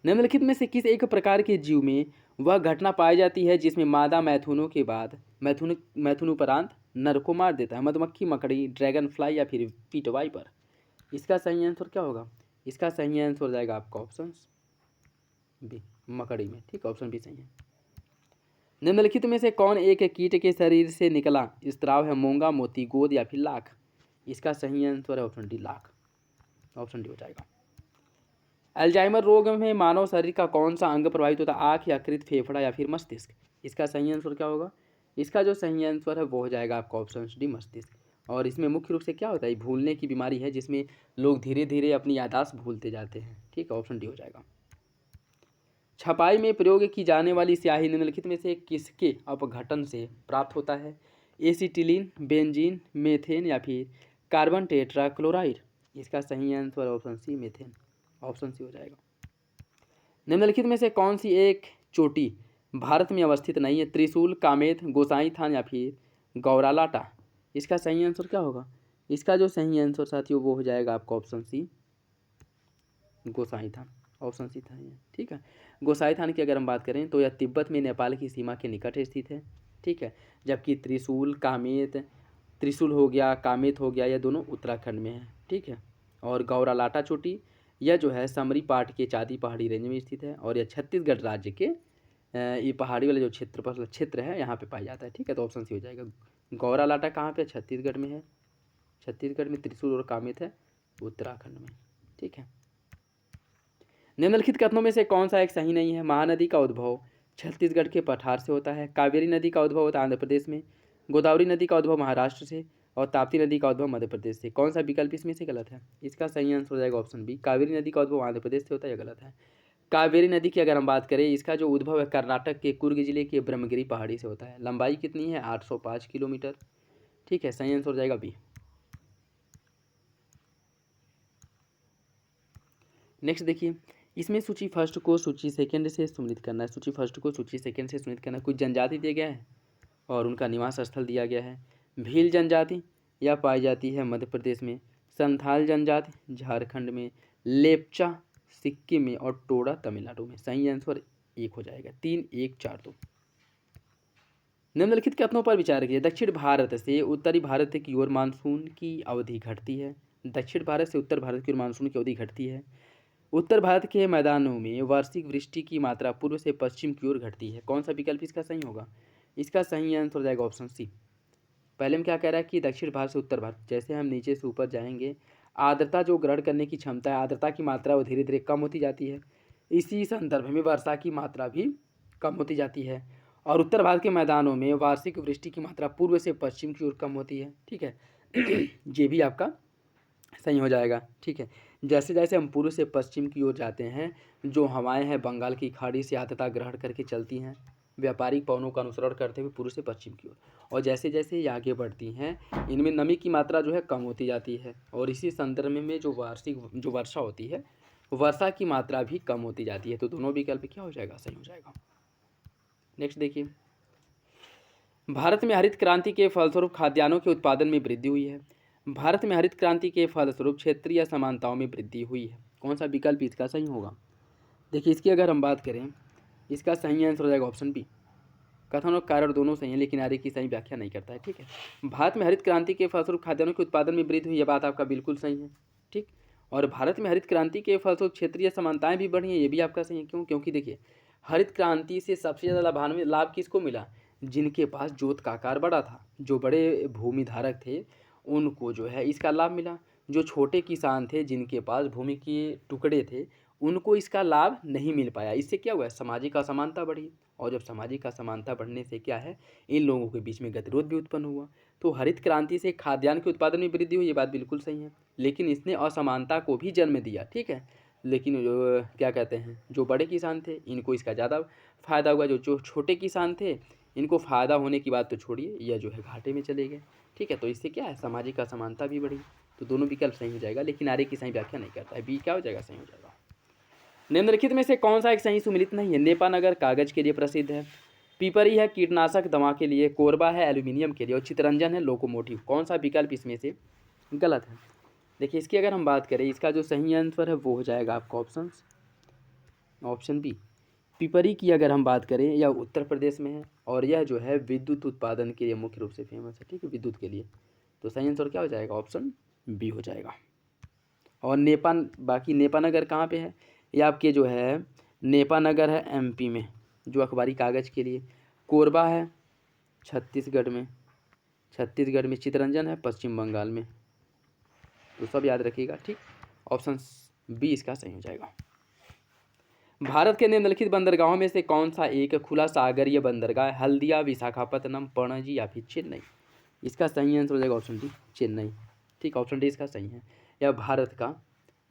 A: निम्नलिखित में से किस एक प्रकार के जीव में वह घटना पाई जाती है जिसमें मादा मैथुनों के बाद मैथुनोपरांत नर को मार देता है? मधुमक्खी, मकड़ी, ड्रैगन फ्लाई या फिर पीट वाइपर? इसका सही आंसर क्या होगा? इसका सही आंसर हो जाएगा आपका ऑप्शन बी, मकड़ी में, ठीक, ऑप्शन बी सही है। निम्नलिखित में से कौन एक कीट के शरीर से निकला स्राव है? मूंगा, मोती, गोद या फिर लाख? इसका सही आंसर है option D, lakh, option D हो जाएगा। अल्जाइमर रोग में मानव शरीर का कौन सा अंग प्रभावित होता है? आँख, यकृत, फेफड़ा या फिर मस्तिष्क? इसका सही आंसर क्या होगा? इसका जो सही आंसर है वो हो जाएगा आपका ऑप्शन डी, मस्तिष्क। और इसमें मुख्य रूप से क्या होता है? भूलने की बीमारी है जिसमें लोग धीरे धीरे अपनी याददाश्त भूलते जाते हैं, ठीक है, ऑप्शन डी हो जाएगा। छपाई में प्रयोग की जाने वाली स्याही निम्नलिखित में से किसके अपघटन से प्राप्त होता है? एसिटिलीन, बेंजीन, मेथेन या फिर कार्बन टेट्राक्लोराइड? इसका सही answer option C, methane, option C हो जाएगा। निम्नलिखित में से कौन सी एक चोटी भारत में अवस्थित नहीं है? त्रिशूल, कामेत, गोसाई थान या फिर गौरालाटा? इसका सही आंसर क्या होगा? इसका जो सही आंसर साथियों वो हो जाएगा आपका ऑप्शन सी, गोसाई थान, ऑप्शन सी था ये, ठीक है। गोसाई थान की अगर हम बात करें तो यह तिब्बत में नेपाल की सीमा के निकट स्थित है, ठीक है। जबकि त्रिशूल हो गया, कामेत हो गया, ये दोनों उत्तराखंड में है, ठीक है। और गौरा लाटा चोटी यह जो है समरी पाट के चादी पहाड़ी रेंज में स्थित है और यह छत्तीसगढ़ राज्य के ये पहाड़ी वाले जो क्षेत्र है यहाँ पे पाया जाता है, ठीक है। तो ऑप्शन सी हो जाएगा। गौरा लाटा कहाँ पे? छत्तीसगढ़ में है। छत्तीसगढ़ में त्रिशूल और कामेत है उत्तराखंड में, ठीक है। निम्नलिखित कथनों में से कौन सा एक सही नहीं है? महानदी का उद्भव छत्तीसगढ़ के पठार से होता है, कावेरी नदी का उद्भव होता है आंध्र प्रदेश में, गोदावरी नदी का उद्भव महाराष्ट्र से और ताप्ती नदी का उद्भव मध्य प्रदेश से। कौन सा विकल्प इसमें से गलत है? इसका सही आंसर हो जाएगा ऑप्शन बी, कावेरी नदी का उद्भव आंध्र प्रदेश से होता है, यह गलत है। कावेरी नदी की अगर हम बात करें, इसका जो उद्भव है कर्नाटक के कुर्ग जिले के ब्रह्मगिरी पहाड़ी से होता है। लंबाई कितनी है? 805 किलोमीटर, ठीक है। सही आंसर हो जाएगा बी। नेक्स्ट देखिए, इसमें सूची फर्स्ट को सूची सेकंड से सम्मिलित करना है। सूची फर्स्ट को सूची सेकंड से सम्मिलित करना है। कुछ जनजाति दिया गया है और उनका निवास स्थल दिया गया है। भील जनजाति यह पाई जाती है मध्य प्रदेश में, संथाल जनजाति झारखंड में, लेप्चा सिक्किम में और टोडा तमिलनाडु में। सही आंसर एक हो जाएगा, 3, 1, 4, 2। निम्नलिखित कथनों पर विचार कीजिए। दक्षिण भारत से उत्तरी भारत की ओर मानसून की अवधि घटती है। दक्षिण भारत से उत्तर भारत की ओर मानसून की अवधि घटती है। उत्तर भारत के मैदानों में वार्षिक वृष्टि की मात्रा पूर्व से पश्चिम की ओर घटती है। कौन सा विकल्प इसका सही होगा? इसका सही आंसर हो जाएगा ऑप्शन सी। पहले हम क्या कह रहा है कि दक्षिण भारत से उत्तर भारत, जैसे हम नीचे से ऊपर जाएंगे, आर्द्रता जो ग्रहण करने की क्षमता है, आर्द्रता की मात्रा वो धीरे धीरे कम होती जाती है। इसी संदर्भ में वर्षा की मात्रा भी कम होती जाती है और उत्तर भारत के मैदानों में वार्षिक वृष्टि की मात्रा पूर्व से पश्चिम की ओर कम होती है, ठीक है। ये भी आपका सही हो जाएगा, ठीक है। जैसे जैसे हम पूर्व से पश्चिम की ओर जाते हैं, जो हवाएं हैं बंगाल की खाड़ी से आर्द्रता ग्रहण करके चलती हैं व्यापारिक पवनों का अनुसरण करते हुए पूर्व से पश्चिम की ओर, और जैसे जैसे ये आगे बढ़ती हैं इनमें नमी की मात्रा जो है कम होती जाती है और इसी संदर्भ में जो वर्षा होती है, वर्षा की मात्रा भी कम होती जाती है। तो दोनों विकल्प क्या हो जाएगा? सही हो जाएगा। नेक्स्ट देखिए, भारत में हरित क्रांति के फलस्वरूप खाद्यान्नों के उत्पादन में वृद्धि हुई है। भारत में हरित क्रांति के फलस्वरूप क्षेत्रीय समानताओं में वृद्धि हुई है। कौन सा विकल्प इसका सही होगा? देखिए, इसकी अगर हम बात करें, इसका सही आंसर हो जाएगा ऑप्शन बी। कथन और कारण दोनों सही हैं लेकिन आगे की सही व्याख्या नहीं करता है, ठीक है। भारत में हरित क्रांति के फलस्वरूप खाद्यान्नों के उत्पादन में वृद्धि हुई, यह बात आपका बिल्कुल सही है, ठीक। और भारत में हरित क्रांति के फलस्वरूप क्षेत्रीय समानताएं भी बढ़ी हैं, ये भी आपका सही है। क्यों? क्योंकि देखिए, हरित क्रांति से सबसे ज़्यादा लाभ किसको मिला? जिनके पास जोत का आकार बड़ा था, जो बड़े भूमि धारक थे, उनको जो है इसका लाभ मिला। जो छोटे किसान थे, जिनके पास भूमि के टुकड़े थे, उनको इसका लाभ नहीं मिल पाया। इससे क्या हुआ? सामाजिक असमानता बढ़ी और जब सामाजिक असमानता बढ़ने से क्या है, इन लोगों के बीच में गतिरोध भी उत्पन्न हुआ। तो हरित क्रांति से खाद्यान्न के उत्पादन में वृद्धि हुई, ये बात बिल्कुल सही है, लेकिन इसने असमानता को भी जन्म दिया, ठीक है। लेकिन जो क्या कहते हैं, जो बड़े किसान थे इनको इसका ज़्यादा फायदा हुआ, जो छोटे किसान थे इनको फ़ायदा होने की बात तो छोड़िए, यह जो है घाटे में चले गए, ठीक है। तो इससे क्या है, सामाजिक असमानता भी बढ़ी। तो दोनों विकल्प सही हो जाएगा लेकिन आगे की सही व्याख्या नहीं करता है। बी क्या हो जाएगा? सही हो जाएगा। निम्नलिखित में से कौन सा एक सही सुमिलित नहीं है? नेपानगर कागज के लिए प्रसिद्ध है, पीपरी है कीटनाशक दवा के लिए, कोरबा है एल्यूमिनियम के लिए और चितरंजन है लोकोमोटिव। कौन सा विकल्प इसमें से गलत है? देखिए, इसकी अगर हम बात करें, इसका जो सही आंसर है वो हो जाएगा आपका ऑप्शन बी। पीपरी की अगर हम बात करें, यह उत्तर प्रदेश में है और यह जो है विद्युत उत्पादन के लिए मुख्य रूप से फेमस है, ठीक है, विद्युत के लिए। तो सही आंसर क्या हो जाएगा? ऑप्शन बी हो जाएगा। और बाकी नेपानगर कहाँ पे है? ये आपके जो है नेपानगर है एमपी में, जो अखबारी कागज़ के लिए। कोरबा है छत्तीसगढ़ में चितरंजन है पश्चिम बंगाल में। तो सब याद रखिएगा, ठीक। ऑप्शन बी इसका सही हो जाएगा। भारत के निम्नलिखित बंदरगाहों में से कौन सा एक खुला सागरीय बंदरगाह है? हल्दिया, विशाखापत्तनम, पणजी या फिर चेन्नई। इसका सही आंसर हो जाएगा ऑप्शन डी, चेन्नई, ठीक। ऑप्शन डी इसका सही है। यह भारत का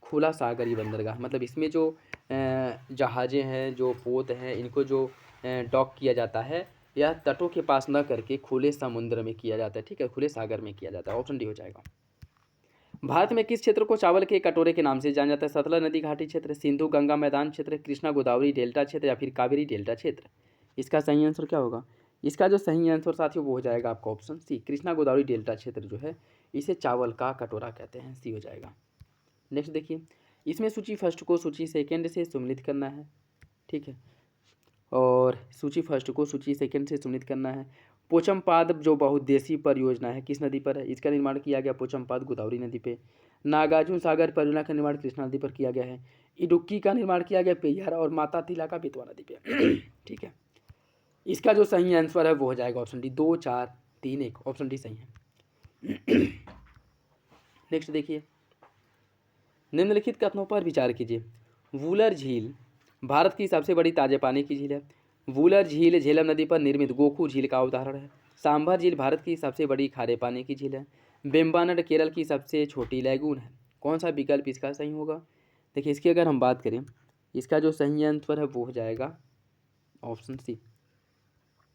A: खुला सागरीय बंदरगाह, मतलब इसमें जो जहाज़ें हैं, जो पोत हैं, इनको जो डॉक किया जाता है, यह तटों के पास न करके खुले समुद्र में किया जाता है, ठीक है, खुले सागर में किया जाता है। ऑप्शन डी हो जाएगा। भारत में किस क्षेत्र को चावल के कटोरे के नाम से जाना जाता है? सतलज नदी घाटी क्षेत्र, सिंधु गंगा मैदान क्षेत्र, कृष्णा गोदावरी डेल्टा क्षेत्र या फिर कावेरी डेल्टा क्षेत्र। इसका सही आंसर क्या होगा? इसका जो सही आंसर साथियों वो हो जाएगा आपका option C, Krishna Godavari delta क्षेत्र जो है इसे चावल का कटोरा कहते हैं। सी हो जाएगा। नेक्स्ट देखिए, इसमें सूची फर्स्ट को सूची सेकंड से सम्मिलित करना है, ठीक है, और सूची फर्स्ट को सूची सेकंड से सम्मिलित करना है। पोचमपाद जो बहुउद्देशीय परियोजना है किस नदी पर है? इसका निर्माण किया गया पोचमपाद गोदावरी नदी पे। नागार्जुन सागर परियोजना का निर्माण कृष्णा नदी पर किया गया है। इडुक्की का निर्माण किया गया पेरियार और माता तिला का बेतवा नदी पे। ठीक है, इसका जो सही आंसर है वो हो जाएगा ऑप्शन डी, 2 4 3 1, ऑप्शन डी सही है। नेक्स्ट देखिए, निम्नलिखित कथनों पर विचार कीजिए। वूलर झील भारत की सबसे बड़ी ताजे पानी की झील है। वूलर झील झेलम नदी पर निर्मित गोखू झील का उदाहरण है। सांभर झील भारत की सबसे बड़ी खारे पानी की झील है। बेम्बानड केरल की सबसे छोटी लैगून है। कौन सा विकल्प इसका सही होगा? देखिए, इसकी अगर हम बात करें, इसका जो सही आंसर है वो हो जाएगा ऑप्शन सी,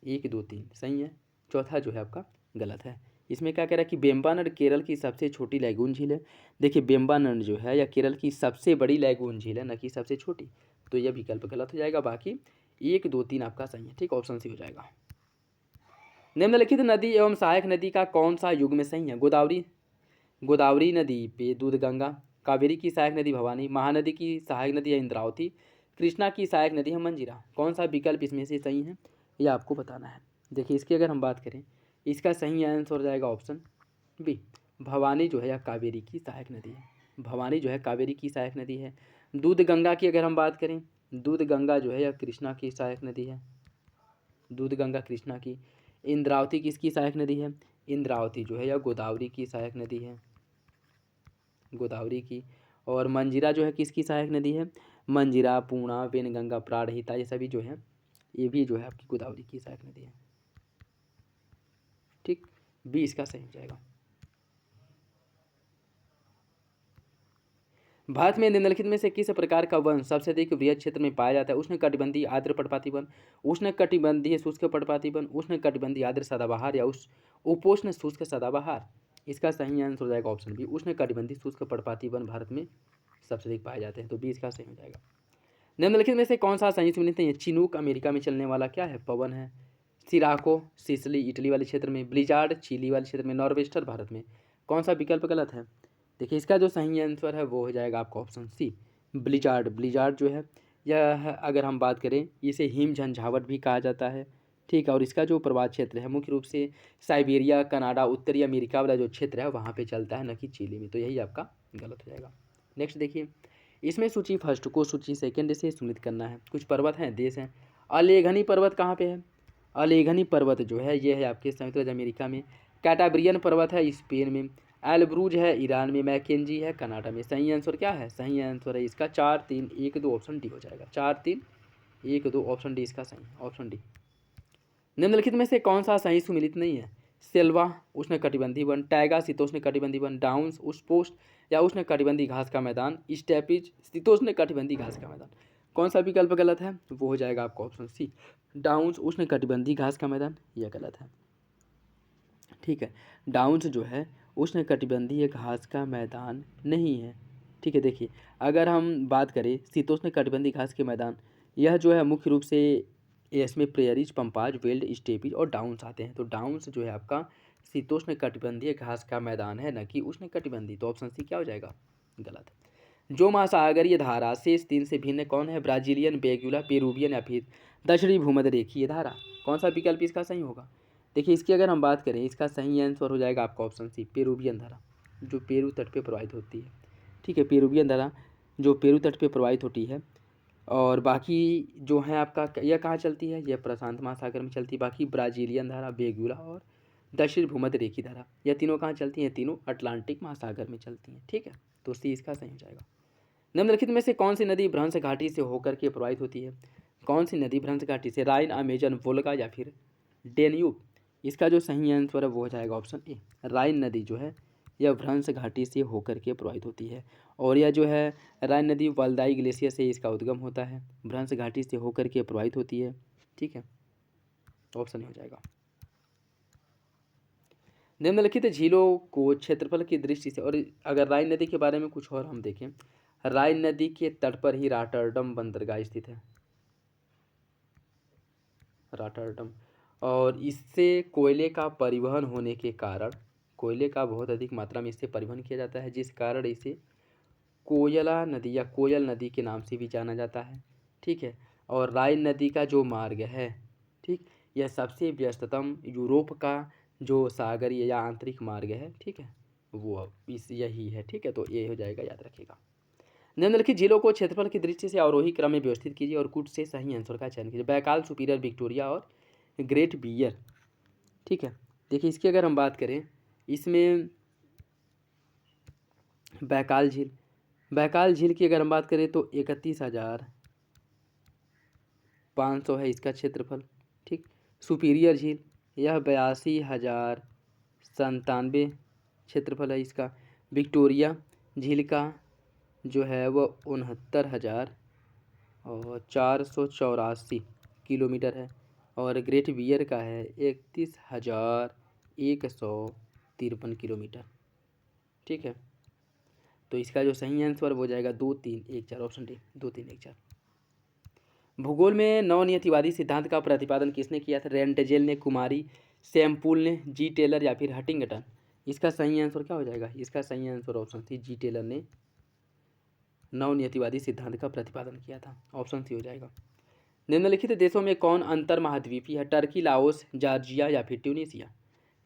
A: 1 2 3 सही है, चौथा जो है आपका गलत है। इसमें क्या कह रहा है कि बेम्बानड केरल की सबसे छोटी लैगून झील है। देखिए, बेम्बानड जो है या केरल की सबसे बड़ी लैगून झील है, न कि सबसे छोटी, तो यह विकल्प गलत हो जाएगा। बाकी 1 2 3 आपका सही है, ठीक, ऑप्शन सी हो जाएगा। निम्नलिखित नदी एवं सहायक नदी का कौन सा युग में सही है? गोदावरी नदी पे दूधगंगा, कावेरी की सहायक नदी भवानी, महानदी की सहायक नदी है इंद्रावती, कृष्णा की सहायक नदी है मंजीरा। कौन सा विकल्प इसमें से सही है ये आपको बताना है। देखिए, इसकी अगर हम बात करें, इसका सही आंसर हो जाएगा ऑप्शन बी, भवानी जो है या कावेरी की सहायक नदी है। भवानी जो है कावेरी की सहायक नदी है। दूधगंगा की अगर हम बात करें, दूधगंगा जो है या कृष्णा की सहायक नदी है, दूधगंगा कृष्णा की। इंद्रावती किसकी सहायक नदी है? इंद्रावती जो है या गोदावरी की सहायक नदी है, गोदावरी की। और मंजीरा जो है किसकी सहायक नदी है? मंजीरा, पूर्णा, वेनगंगा, प्राणहिता, ये सभी जो है ये भी जो है आपकी गोदावरी की सहायक नदी है, ठीक, बी इसका सही हो जाएगा। भारत में निम्नलिखित में से किस प्रकार का वन सबसे अधिक वृहद क्षेत्र में पाया जाता है? उष्णकटिबंधीय आर्द्र पर्णपाती वन, उष्णकटिबंधीय शुष्क पर्णपाती वन, उष्णकटिबंधीय आर्द्र सदाबहार या उपोष्ण शुष्क सदाबहार। इसका सही आंसर हो जाएगा ऑप्शन बी, उष्णकटिबंधीय शुष्क पर्णपाती वन भारत में सबसे अधिक पाए जाते हैं, तो बी इसका सही हो जाएगा। निम्नलिखित में से कौन सा सही सुनित नहीं है? चिनूक अमेरिका में चलने वाला क्या है? पवन है। सिराको सिसली इटली वाले क्षेत्र में, ब्लिजार्ड चिली वाले क्षेत्र में, नॉर्वेस्टर भारत में। कौन सा विकल्प गलत है? देखिए, इसका जो सही आंसर है वो हो जाएगा आपका ऑप्शन सी, ब्लिजार्ड। ब्लिजार्ड जो है यह अगर हम बात करें, इसे हिम झंझावट भी कहा जाता है, ठीक है, और इसका जो प्रवाह क्षेत्र है मुख्य रूप से साइबेरिया, कनाडा, उत्तरी अमेरिका वाला जो क्षेत्र है वहाँ पे चलता है, न कि चिली में, तो यही आपका गलत हो जाएगा। नेक्स्ट देखिए, इसमें सूची फर्स्ट को सूची सेकंड से सम्मिलित करना है। कुछ पर्वत हैं, देश हैं। अलेघनी पर्वत कहाँ पे है? अलेघनी पर्वत जो है ये है आपके संयुक्त राज्य अमेरिका में। कैटाब्रियन पर्वत है स्पेन में। एलब्रूज है ईरान में। मैकेंजी है कनाडा में। सही आंसर क्या है? सही आंसर है इसका 4 3 1 2 ऑप्शन डी हो जाएगा। 4 3 1 2 ऑप्शन डी इसका सही है, ऑप्शन डी। निम्नलिखित में से कौन सा सही सुमिलित नहीं है? सेल्वा उष्णकटिबंधीय वन, टैगा शीतोष्णकटिबंधीय वन, डाउन्स उष्पोष्ण या उष्णकटिबंधीय घास का मैदान, स्टेपिज शीतोष्णकटिबंधीय घास का मैदान। कौन सा विकल्प गलत है? वो हो जाएगा आपका ऑप्शन सी, डाउन्स उष्णकटिबंधीय घास का मैदान, यह गलत है, ठीक है। डाउन्स जो है उष्णकटिबंधीय घास का मैदान नहीं है, ठीक है। देखिए, अगर हम बात करें शीतोष्णकटिबंधीय घास के मैदान, यह जो है मुख्य रूप से इसमें प्रेयरीज, पंपाज, वेल्ड, स्टेपिज और डाउन्स आते हैं। तो डाउन्स जो है आपका शीतोष्णकटिबंधीय घास का मैदान है, न कि उष्णकटिबंधीय, तो ऑप्शन सी क्या हो जाएगा? गलत। जो महासागरीय धारा शेष 3 से भिन्न कौन है? ब्राजीलियन, बेगुला, पेरूवियन या फिर दक्षिणी भूमध्य रेखीय धारा। कौन सा विकल्प इसका सही होगा? देखिए, इसकी अगर हम बात करें, इसका सही आंसर हो जाएगा आपका ऑप्शन सी, पेरूवियन धारा, जो पेरू तट पे प्रवाहित होती है, ठीक है। पेरूवियन धारा जो पेरू तट पे प्रवाहित होती है, और बाकी जो है आपका यह कहाँ चलती है? यह प्रशांत महासागर में चलती है। बाकी ब्राजीलियन धारा, बेगुला और दक्षिण भूमध्य रेखीय धारा, यह तीनों कहाँ चलती हैं? तीनों अटलांटिक महासागर में चलती हैं, ठीक है। तो सी इसका सही हो जाएगा। निम्नलिखित में से कौन सी नदी भ्रंश घाटी से होकर के प्रवाहित होती है? कौन सी नदी भ्रंश घाटी से? राइन, अमेजन, वोल्गा या फिर डेन्यूब। इसका जो सही आंसर है वो हो जाएगा ऑप्शन ए, राइन नदी जो है यह भ्रंश घाटी से होकर के प्रवाहित होती है। और यह जो है राइन नदी वल्दाई ग्लेशियर से इसका उद्गम होता है, भ्रंश घाटी से होकर के प्रवाहित होती है, ठीक है, ऑप्शन हो जाएगा। निम्नलिखित झीलों को क्षेत्रफल की दृष्टि से, और अगर राइन नदी के बारे में कुछ और हम देखें, राइन नदी के तट पर ही रॉटरडम बंदरगाह स्थित है, रॉटरडम। और इससे कोयले का परिवहन होने के कारण, कोयले का बहुत अधिक मात्रा में इससे परिवहन किया जाता है, जिस कारण इसे कोयला नदी या कोयल नदी के नाम से भी जाना जाता है, ठीक है। और राइन नदी का जो मार्ग है, ठीक, यह सबसे व्यस्ततम यूरोप का जो सागरीय या आंतरिक मार्ग है, ठीक है, वो इस यही है, ठीक है। तो ये हो जाएगा, याद रखिएगा। निम्नलिखित झीलों को क्षेत्रफल की दृष्टि से अवरोही क्रम में व्यवस्थित कीजिए और कुछ से सही आंसर का चयन कीजिए। बैकाल, सुपीरियर, विक्टोरिया और ग्रेट बियर, ठीक है। देखिए इसकी अगर हम बात करें, इसमें बैकाल झील की अगर हम बात करें तो 31,500 है इसका क्षेत्रफल, ठीक। सुपीरियर झील, यह 82,097 क्षेत्रफल है इसका। विक्टोरिया झील का जो है वह 69,484 किलोमीटर है। और ग्रेट बियर का है 31,153 किलोमीटर, ठीक है। तो इसका जो सही आंसर वो जाएगा 2, 3, 1, 4, ऑप्शन डी 2, 3, 1, 4। भूगोल में नवनियतिवादी सिद्धांत का प्रतिपादन किसने किया था? रेंटजेल ने, कुमारी, सैमपुल ने, जी टेलर या फिर हटिंगटन? इसका सही आंसर क्या हो जाएगा? इसका सही आंसर ऑप्शन सी, जी टेलर ने नवनियतिवादी सिद्धांत का प्रतिपादन किया था, ऑप्शन सी हो जाएगा। निम्नलिखित देशों में कौन अंतर महाद्वीपीय है? टर्की, लाओस, जॉर्जिया या फिर ट्यूनीशिया?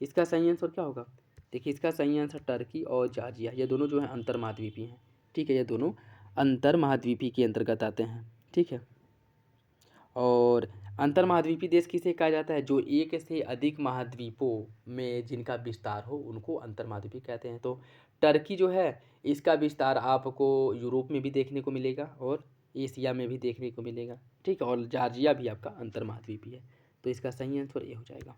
A: इसका सही आंसर क्या होगा? देखिए इसका सही आंसर टर्की और जॉर्जिया, ये दोनों जो है अंतर महाद्वीपीय हैं, ठीक है। ये दोनों अंतर महाद्वीपीय के अंतर्गत आते हैं, ठीक है। और अंतर महाद्वीपीय देश किसे कहा जाता है? जो एक से अधिक महाद्वीपों में जिनका विस्तार हो उनको अंतर महाद्वीपीय कहते हैं। तो टर्की जो है इसका विस्तार आपको यूरोप में भी देखने को मिलेगा और एशिया में भी देखने को मिलेगा, ठीक है। और जॉर्जिया भी आपका अंतर महाद्वीपीय है, तो इसका सही आंसर ये हो जाएगा।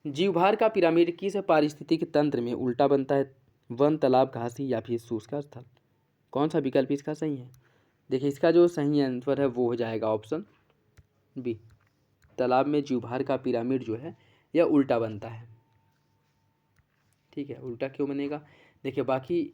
A: जीवभार का पिरामिड किस पारिस्थितिक तंत्र में उल्टा बनता है? वन, तालाब, घासी या फिर शुष्क स्थल? कौन सा विकल्प इसका सही है? देखिए इसका जो सही आंसर है वो हो जाएगा ऑप्शन बी, तालाब में जीवभार का पिरामिड जो है यह उल्टा बनता है, ठीक है। उल्टा क्यों बनेगा? देखिए बाकी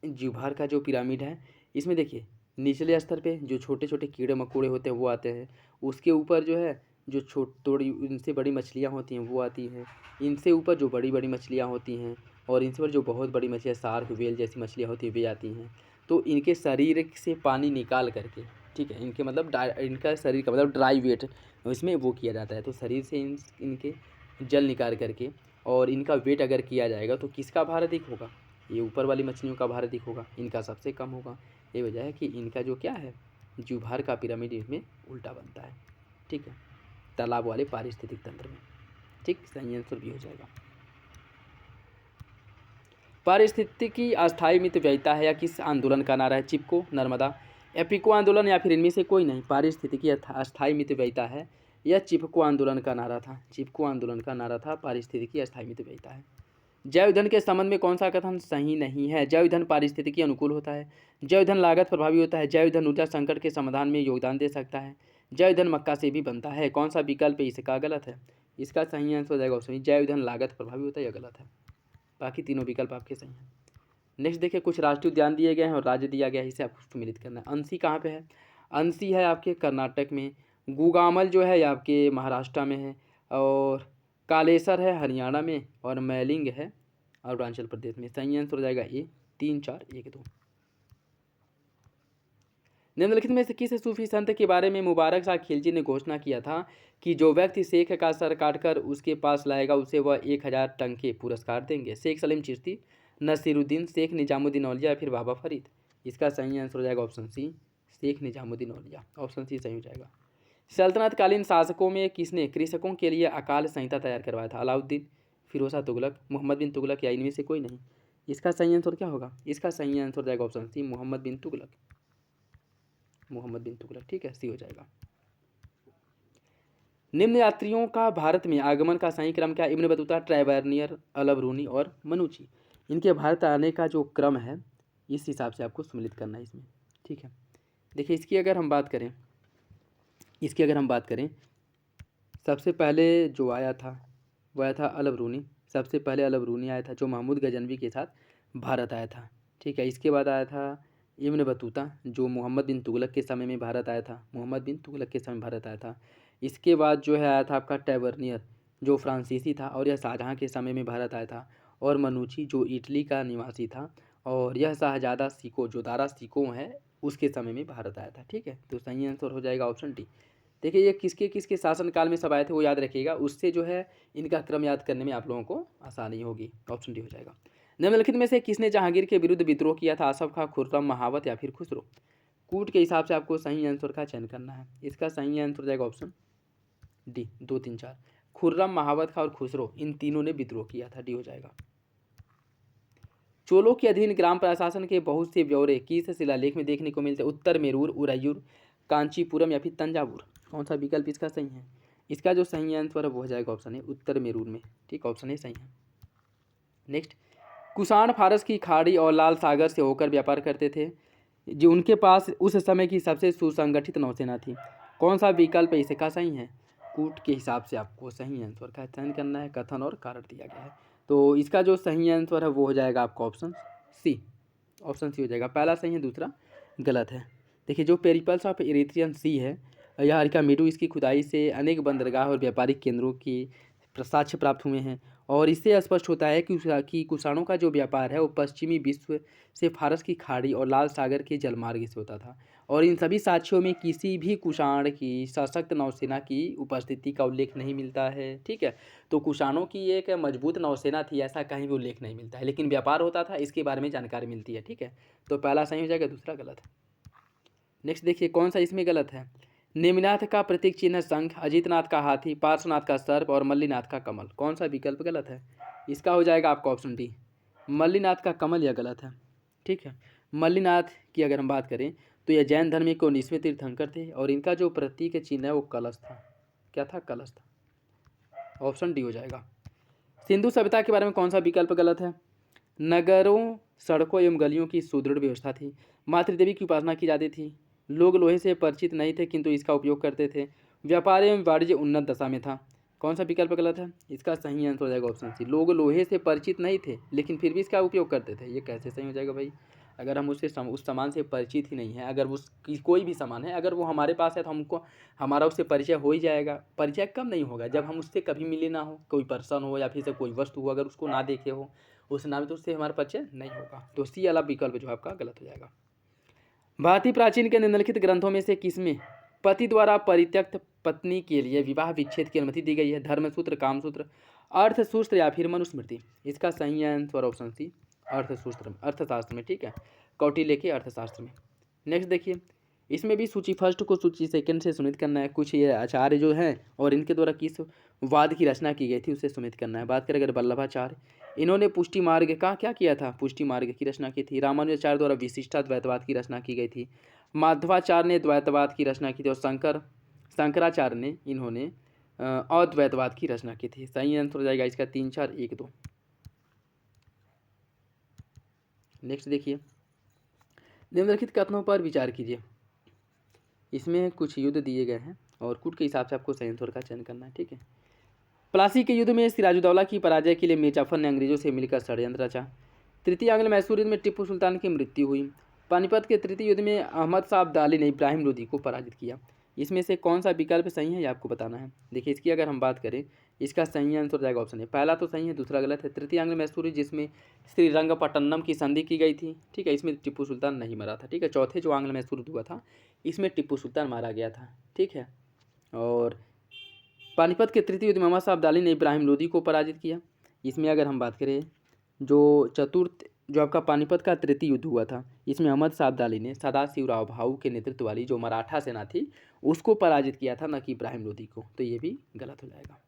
A: जीवभार का जो पिरामिड है इसमें देखिए निचले स्तर पे जो छोटे छोटे कीड़े मकोड़े होते हैं वो आते हैं, उसके ऊपर जो है जो थोड़ी इनसे बड़ी मछलियाँ होती हैं वो आती हैं, इनसे ऊपर जो बड़ी बड़ी मछलियाँ होती हैं और इनसे ऊपर जो बहुत बड़ी मछलियाँ शार्क, वेल जैसी मछलियाँ होती हैं वे आती हैं। तो इनके शरीर से पानी निकाल करके, ठीक है, इनके मतलब इनका शरीर का मतलब ड्राई वेट इसमें वो किया जाता है। तो शरीर से इनके जल निकाल करके और इनका वेट अगर किया जाएगा तो किसका भार अधिक होगा? ये ऊपर वाली मछलियों का भार अधिक होगा, इनका सबसे कम होगा। ये वजह है कि इनका जो क्या है जीवभार का पिरामिड इसमें उल्टा बनता है, ठीक है, तालाब वाले पारिस्थितिक तंत्र में, ठीक। सही आंसर भी हो जाएगा। पारिस्थितिकी अस्थायी मितव्ययिता है या किस आंदोलन का नारा है? चिपको, नर्मदा, एपिको आंदोलन या फिर इनमें से कोई नहीं? पारिस्थितिकी अस्थायी मितव्ययिता है, यह चिपको आंदोलन का नारा था, चिपको आंदोलन का नारा था, पारिस्थितिकी अस्थायी मितव्ययिता है। जैव ईंधन के संबंध में कौन सा कथन सही नहीं है? जैव ईंधन पारिस्थितिकी अनुकूल होता है, जैव ईंधन लागत प्रभावी होता है, जैव ईंधन ऊर्जा संकट के समाधान में योगदान दे सकता है, जैव ईंधन मक्का से भी बनता है। कौन सा विकल्प इसका गलत है? इसका सही आंसर हो जाएगा ऑप्शन, जैव ईंधन लागत प्रभावी होता है, यह गलत है। बाकी तीनों विकल्प आपके सही हैं। नेक्स्ट देखिए कुछ राष्ट्रीय उद्यान दिए गए हैं और राज्य दिया गया है, इसे आपको सम्मिलित करना है। अंसी कहाँ पे है? अंसी है आपके कर्नाटक में, गुगामल जो है ये आपके महाराष्ट्र में है, और कालेसर है हरियाणा में, और मैलिंग है अरुणाचल प्रदेश में। सही आंसर हो जाएगा ए, 3, 4, 1, 2। निम्नलिखित में से किस सूफी संत के बारे में मुबारक शाह खिलजी ने घोषणा किया था कि जो व्यक्ति शेख का सर काटकर उसके पास लाएगा उसे वह 1000 टंके पुरस्कार देंगे? शेख सलीम चिश्ती, नसीरुद्दीन, शेख निजामुद्दीन औलिया या फिर बाबा फरीद? इसका सही आंसर हो जाएगा ऑप्शन सी, शेख निजामुद्दीन औलिया, ऑप्शन सी सही हो जाएगा। सल्तनतकालीन शासकों में किसने कृषकों के लिए अकाल संहिता तैयार करवाया था? अलाउद्दीन, फिरोज शाह तुगलक, मोहम्मद बिन तुगलक या इनमें से कोई नहीं? इसका सही आंसर क्या होगा? इसका सही आंसर हो जाएगा ऑप्शन सी, मोहम्मद बिन तुगलक, मोहम्मद बिन तुगलक, ठीक है, सी हो जाएगा। निम्न यात्रियों का भारत में आगमन का सही क्रम क्या? इब्न बतूता, ट्रैवेर्नियर, अल बरूनी और मनुची? इनके भारत आने का जो क्रम है इस हिसाब से आपको सम्मिलित करना है इसमें, ठीक है। देखिए इसकी अगर हम बात करें सबसे पहले जो आया था वो आया था अल बरूनी, सबसे पहले अल बरूनी आया था जो महमूद गजनवी के साथ भारत आया था, ठीक है। इसके बाद आया था इब्न बतूता जो मोहम्मद बिन तुगलक के समय में भारत आया था, मोहम्मद बिन तुगलक के समय भारत आया था। इसके बाद जो है आया था आपका टैवर्नियर जो फ्रांसीसी था और यह शाहजहाँ के समय में भारत आया था, और मनुची जो इटली का निवासी था और यह शाहजादा सिको जो दारा सिको है उसके समय में भारत आया था। ठीक है, तो सही आंसर हो जाएगा ऑप्शन डी। देखिए ये किसके किसके शासनकाल में सब आए थे वो याद रखिएगा, उससे जो है इनका क्रम याद करने में आप लोगों को आसानी होगी। ऑप्शन डी हो जाएगा। निम्नलिखित में से किसने जहांगीर के विरुद्ध विद्रोह किया था? आसफ खां, खुर्रम, महावत या फिर खुसरो? कूट के हिसाब से आपको सही आंसर का चयन करना है। इसका सही आंसर हो जाएगा ऑप्शन डी 2, 3, 4। खुर्रम, महावत खां और खुसरो इन तीनों ने विद्रोह किया था। डी हो जाएगा। चोलों के अधीन ग्राम प्रशासन के बहुत से ब्यौरे किस शिलालेख में देखने को मिलते हैं? उत्तर मेरूर, उरैयूर, कांचीपुरम या फिर तंजावुर? कौन सा विकल्प इसका सही है? इसका जो सही आंसर है वो हो जाएगा ऑप्शन है उत्तर मेरूर में। ठीक, ऑप्शन ए सही है। नेक्स्ट, कुषाण फारस की खाड़ी और लाल सागर से होकर व्यापार करते थे, जो उनके पास उस समय की सबसे सुसंगठित नौसेना थी। कौन सा विकल्प इसका सही है? कूट के हिसाब से आपको सही आंसर का चयन करना है। कथन और कारण दिया गया है, तो इसका जो सही आंसर है वो हो जाएगा आपका ऑप्शन सी। ऑप्शन सी हो जाएगा। पहला सही है, दूसरा गलत है। देखिए जो पेरिपल्स ऑफ इरिथ्रियन सी है, यह अरिकामेडू, इसकी खुदाई से अनेक बंदरगाह और व्यापारिक केंद्रों की साक्ष्य प्राप्त हुए हैं। और इससे स्पष्ट होता है कि कुषाणों का जो व्यापार है वो पश्चिमी विश्व से फारस की खाड़ी और लाल सागर के जलमार्ग से होता था। और इन सभी साक्ष्यों में किसी भी कुषाण की सशक्त नौसेना की उपस्थिति का उल्लेख नहीं मिलता है। ठीक है, तो कुषाणों की एक मजबूत नौसेना थी ऐसा कहीं भी उल्लेख नहीं मिलता है, लेकिन व्यापार होता था इसके बारे में जानकारी मिलती है। ठीक है, तो पहला सही हो जाएगा, दूसरा गलत है। नेक्स्ट देखिए कौन सा इसमें गलत है। नेमिनाथ का प्रतीक चिन्ह शंख, अजीतनाथ का हाथी, पार्श्वनाथ का सर्प और मल्लीनाथ का कमल? कौन सा विकल्प गलत है? इसका हो जाएगा आपका ऑप्शन डी, मल्लीनाथ का कमल। यह गलत है। ठीक है, मल्लीनाथ की अगर हम बात करें तो यह जैन धर्म के 19वें तीर्थंकर थे और इनका जो प्रतीक चिन्ह है वो कलश था। क्या था? कलश था। ऑप्शन डी हो जाएगा। सिंधु सभ्यता के बारे में कौन सा विकल्प गलत है? नगरों, सड़कों एवं गलियों की सुदृढ़ व्यवस्था थी, मातृदेवी की उपासना की जाती थी, लोग लोहे से परिचित नहीं थे किंतु इसका उपयोग करते थे, व्यापार एवं वाणिज्य उन्नत दशा में था। कौन सा विकल्प गलत है? इसका सही आंसर हो जाएगा ऑप्शन सी, लोग लोहे से परिचित नहीं थे लेकिन फिर भी इसका उपयोग करते थे। ये कैसे सही हो जाएगा भाई? अगर हम उस सामान से परिचित ही नहीं है, अगर उसकी कोई भी सामान है अगर वो हमारे पास है तो हमको हमारा उससे परिचय हो ही जाएगा। परिचय कब नहीं होगा? जब हम उससे कभी मिले ना हो, कोई पर्सन हो या फिर से कोई वस्तु हो, अगर उसको ना देखे हो उस नाम तो उससे हमारा परिचय नहीं होगा। तो सी वाला विकल्प जो आपका गलत हो जाएगा। भारतीय प्राचीन के निम्नलिखित ग्रंथों में से किसमें पति द्वारा परित्यक्त पत्नी के लिए विवाह विच्छेद की अनुमति दी गई है? धर्मसूत्र, कामसूत्र, अर्थसूत्र या फिर मनुस्मृति? इसका सही आंसर ऑप्शन सी, अर्थसूत्र, अर्थशास्त्र में। ठीक है, कौटिल्य के अर्थशास्त्र में। नेक्स्ट देखिए, इसमें भी सूची फर्स्ट को सूची सेकंड से सुनित करना है। कुछ ये आचार्य जो हैं और इनके द्वारा किस वाद की रचना की गई थी उसे सुनित करना है। बात करें अगर वल्लभाचार्य, इन्होंने पुष्टि मार्ग का क्या किया था? पुष्टि मार्ग की रचना की थी। रामानुजाचार्य द्वारा विशिष्टाद्वैतवाद की रचना की गई थी। माधवाचार्य ने द्वैतवाद की रचना की थी और शंकराचार्य ने इन्होंने अद्वैतवाद की रचना की थी। सही आंसर हो जाएगा इसका 3, 4, 1, 2। नेक्स्ट देखिए, निम्नलिखित कथनों पर विचार कीजिए। इसमें कुछ युद्ध दिए गए हैं और कूट के हिसाब से आपको सही आंसर का चयन करना है। ठीक है, प्लासी के युद्ध में सिराजुद्दौला की पराजय के लिए मीर जाफर ने अंग्रेजों से मिलकर षड्यंत्र रचा। तृतीय आंग्ल मैसूर युद्ध में टिप्पू सुल्तान की मृत्यु हुई। पानीपत के तृतीय युद्ध में अहमद शाह अब्दाली ने इब्राहिम लोदी को पराजित किया। इसमें से कौन सा विकल्प सही है ये आपको बताना है। देखिए इसकी अगर हम बात करें, इसका सही आंसर हो जाएगा ऑप्शन है। पहला तो सही है, दूसरा गलत है। तृतीय आंग्ल मैसूर जिसमें श्रीरंगपट्टनम की संधि की गई थी, ठीक है, इसमें टिप्पू सुल्तान नहीं मरा था। ठीक है, चौथे जो आंग्ल मैसूर हुआ था इसमें टिप्पू सुल्तान मारा गया था। ठीक है, और पानीपत के तृतीय युद्ध में अहमद शाह अब्दाली ने इब्राहिम लोदी को पराजित किया। इसमें अगर हम बात करें जो आपका पानीपत का तृतीय युद्ध हुआ था, इसमें अहमद शाह अब्दाली ने सदाशिवराव भाऊ के नेतृत्व वाली जो मराठा सेना थी उसको पराजित किया था, न कि इब्राहिम लोदी को। तो ये भी गलत हो जाएगा।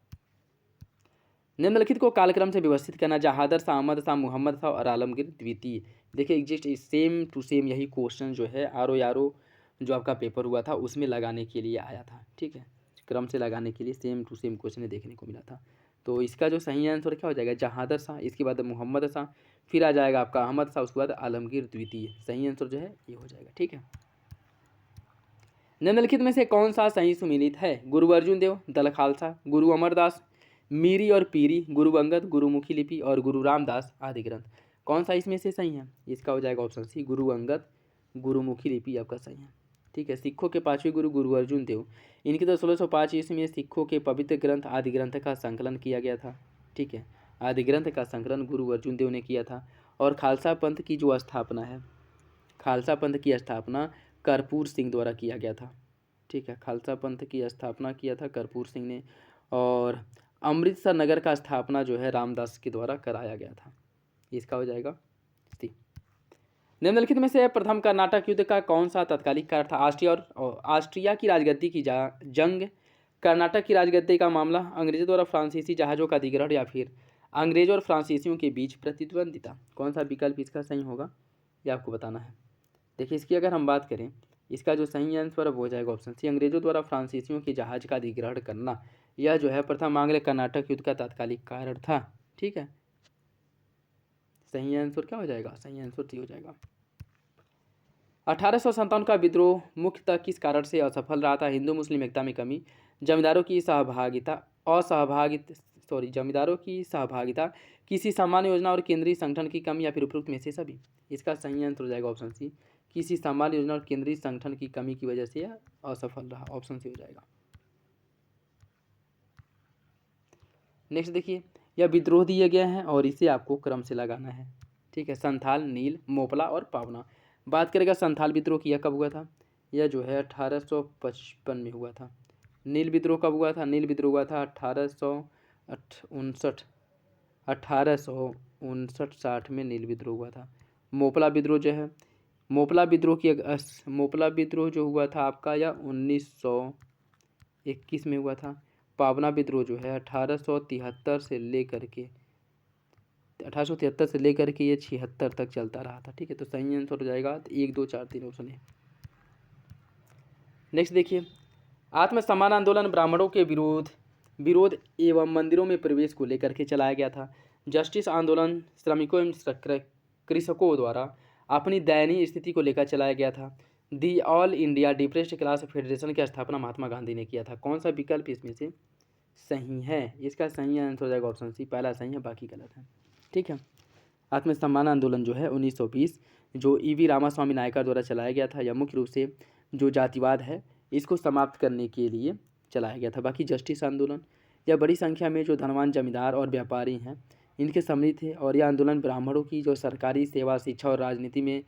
A: निम्नलिखित को कालक्रम से व्यवस्थित करना। जहादर शाह, अहमद शाह, मोहम्मद शाह और आलमगीर द्वितीय। देखिए एग्जिस्ट सेम टू सेम यही क्वेश्चन जो है RO जो आपका पेपर हुआ था उसमें लगाने के लिए आया था। ठीक है, क्रम से लगाने के लिए सेम टू सेम क्वेश्चन देखने को मिला था। तो इसका जो सही आंसर क्या हो जाएगा? जहादर शाह, इसके बाद मोहम्मद शाह, फिर आ जाएगा आपका अहमद शाह, उसके बाद आलमगीर द्वितीय। सही आंसर जो है ये हो जाएगा। ठीक है, निम्नलिखित में से कौन सा सही सुमिलित है? गुरु अर्जुन देव, दल खालसा, गुरु अमरदास, मीरी और पीरी, गुरु अंगद, गुरुमुखी लिपि और गुरु रामदास आदि ग्रंथ? कौन सा इसमें से सही है? इसका हो जाएगा ऑप्शन सी, गुरु अंगद, गुरुमुखी लिपि आपका सही है। ठीक है, सिखों के 5वें गुरु गुरु अर्जुन देव, इनकी तो 1605 ईस्वी में सिखों के पवित्र ग्रंथ आदि ग्रंथ का संकलन किया गया था। ठीक है, आदि ग्रंथ का संकलन गुरु अर्जुन देव ने किया था। और खालसा पंथ की जो स्थापना है, खालसा पंथ की स्थापना कर्पूर सिंह द्वारा किया गया था। ठीक है, खालसा पंथ की स्थापना किया था कर्पूर सिंह ने। और अमृतसर नगर का स्थापना जो है रामदास के द्वारा कराया गया था। इसका हो जाएगा सी। निम्नलिखित में से प्रथम कर्नाटक युद्ध का कौन सा तत्कालिक कारण था? ऑस्ट्रिया की राजगद्दी की जंग, कर्नाटक की राजगद्दी का मामला, अंग्रेजों द्वारा फ्रांसीसी जहाज़ों का अधिग्रहण, या फिर अंग्रेजों और फ्रांसीसियों के बीच प्रतिद्वंदिता। कौन सा विकल्प इसका सही होगा ये आपको बताना है। देखिए, इसकी अगर हम बात करें, इसका जो सही आंसर वो हो जाएगा ऑप्शन सी, अंग्रेजों द्वारा फ्रांसीसियों के जहाज का अधिग्रहण करना। यह जो है प्रथम आंग्ल कर्नाटक युद्ध का तात्कालिक कारण था। ठीक है, सही आंसर क्या हो जाएगा? सही आंसर सी हो जाएगा। 1857 का विद्रोह मुख्यतः किस कारण से असफल रहा था? हिंदू मुस्लिम एकता में कमी, जमींदारों की सहभागिता, किसी सामान्य योजना और केंद्रीय संगठन की कमी, या फिर उपरोक्त में से सभी। इसका सही आंसर हो जाएगा ऑप्शन सी, किसी सामान्य योजना और केंद्रीय संगठन की कमी की वजह से यह असफल रहा। ऑप्शन सी हो जाएगा। नेक्स्ट देखिए, यह विद्रोह दिए गए हैं और इसे आपको क्रम से लगाना है। ठीक है, संथाल, नील, मोपला और पावना। बात करेगा संथाल विद्रोह की, यह कब हुआ था? यह जो है 1855 में हुआ था। नील विद्रोह कब हुआ था? नील विद्रोह हुआ था 1859 में नील विद्रोह हुआ था। मोपला विद्रोह जो है, मोपला विद्रोह जो हुआ था आपका, यह 1921 में हुआ था। पावना विद्रोह जो है 1873 से लेकर के ये 76 तक चलता रहा था। ठीक है, तो सही आंसर हो जाएगा 1 2 4 3 ऑप्शन है। नेक्स्ट देखिए, आत्मसम्मान आंदोलन ब्राह्मणों के विरोध एवं मंदिरों में प्रवेश को लेकर के चलाया गया था। जस्टिस आंदोलन श्रमिकों एवं कृषकों द्वारा अपनी दयनीय स्थिति को लेकर चलाया गया था। The all India depressed class federation की स्थापना महात्मा गांधी ने किया था। कौन सा विकल्प इसमें से सही है? इसका सही आंसर हो जाएगा ऑप्शन सी, पहला सही है, बाकी गलत है। ठीक है, आत्मसम्मान आंदोलन जो है 1920 जो ईवी रामास्वामी नायकर द्वारा चलाया गया था, यह मुख्य रूप से जो जातिवाद है इसको समाप्त करने के लिए चलाया गया था। बाकी जस्टिस आंदोलन, यह बड़ी संख्या में जो धनवान जमींदार और व्यापारी हैं इनके सम्मिलित थे, और यह आंदोलन ब्राह्मणों की जो सरकारी सेवा, शिक्षा और राजनीति में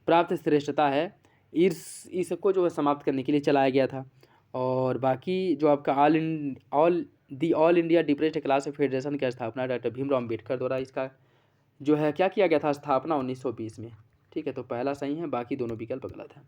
A: प्राप्त श्रेष्ठता है इसको जो है समाप्त करने के लिए चलाया गया था। और बाकी जो आपका all India depressed class federation की स्थापना डॉक्टर भीमराव अम्बेडकर द्वारा इसका जो है क्या किया गया था? स्थापना 1920 में। ठीक है, तो पहला सही है, बाकी दोनों विकल्प गलत है।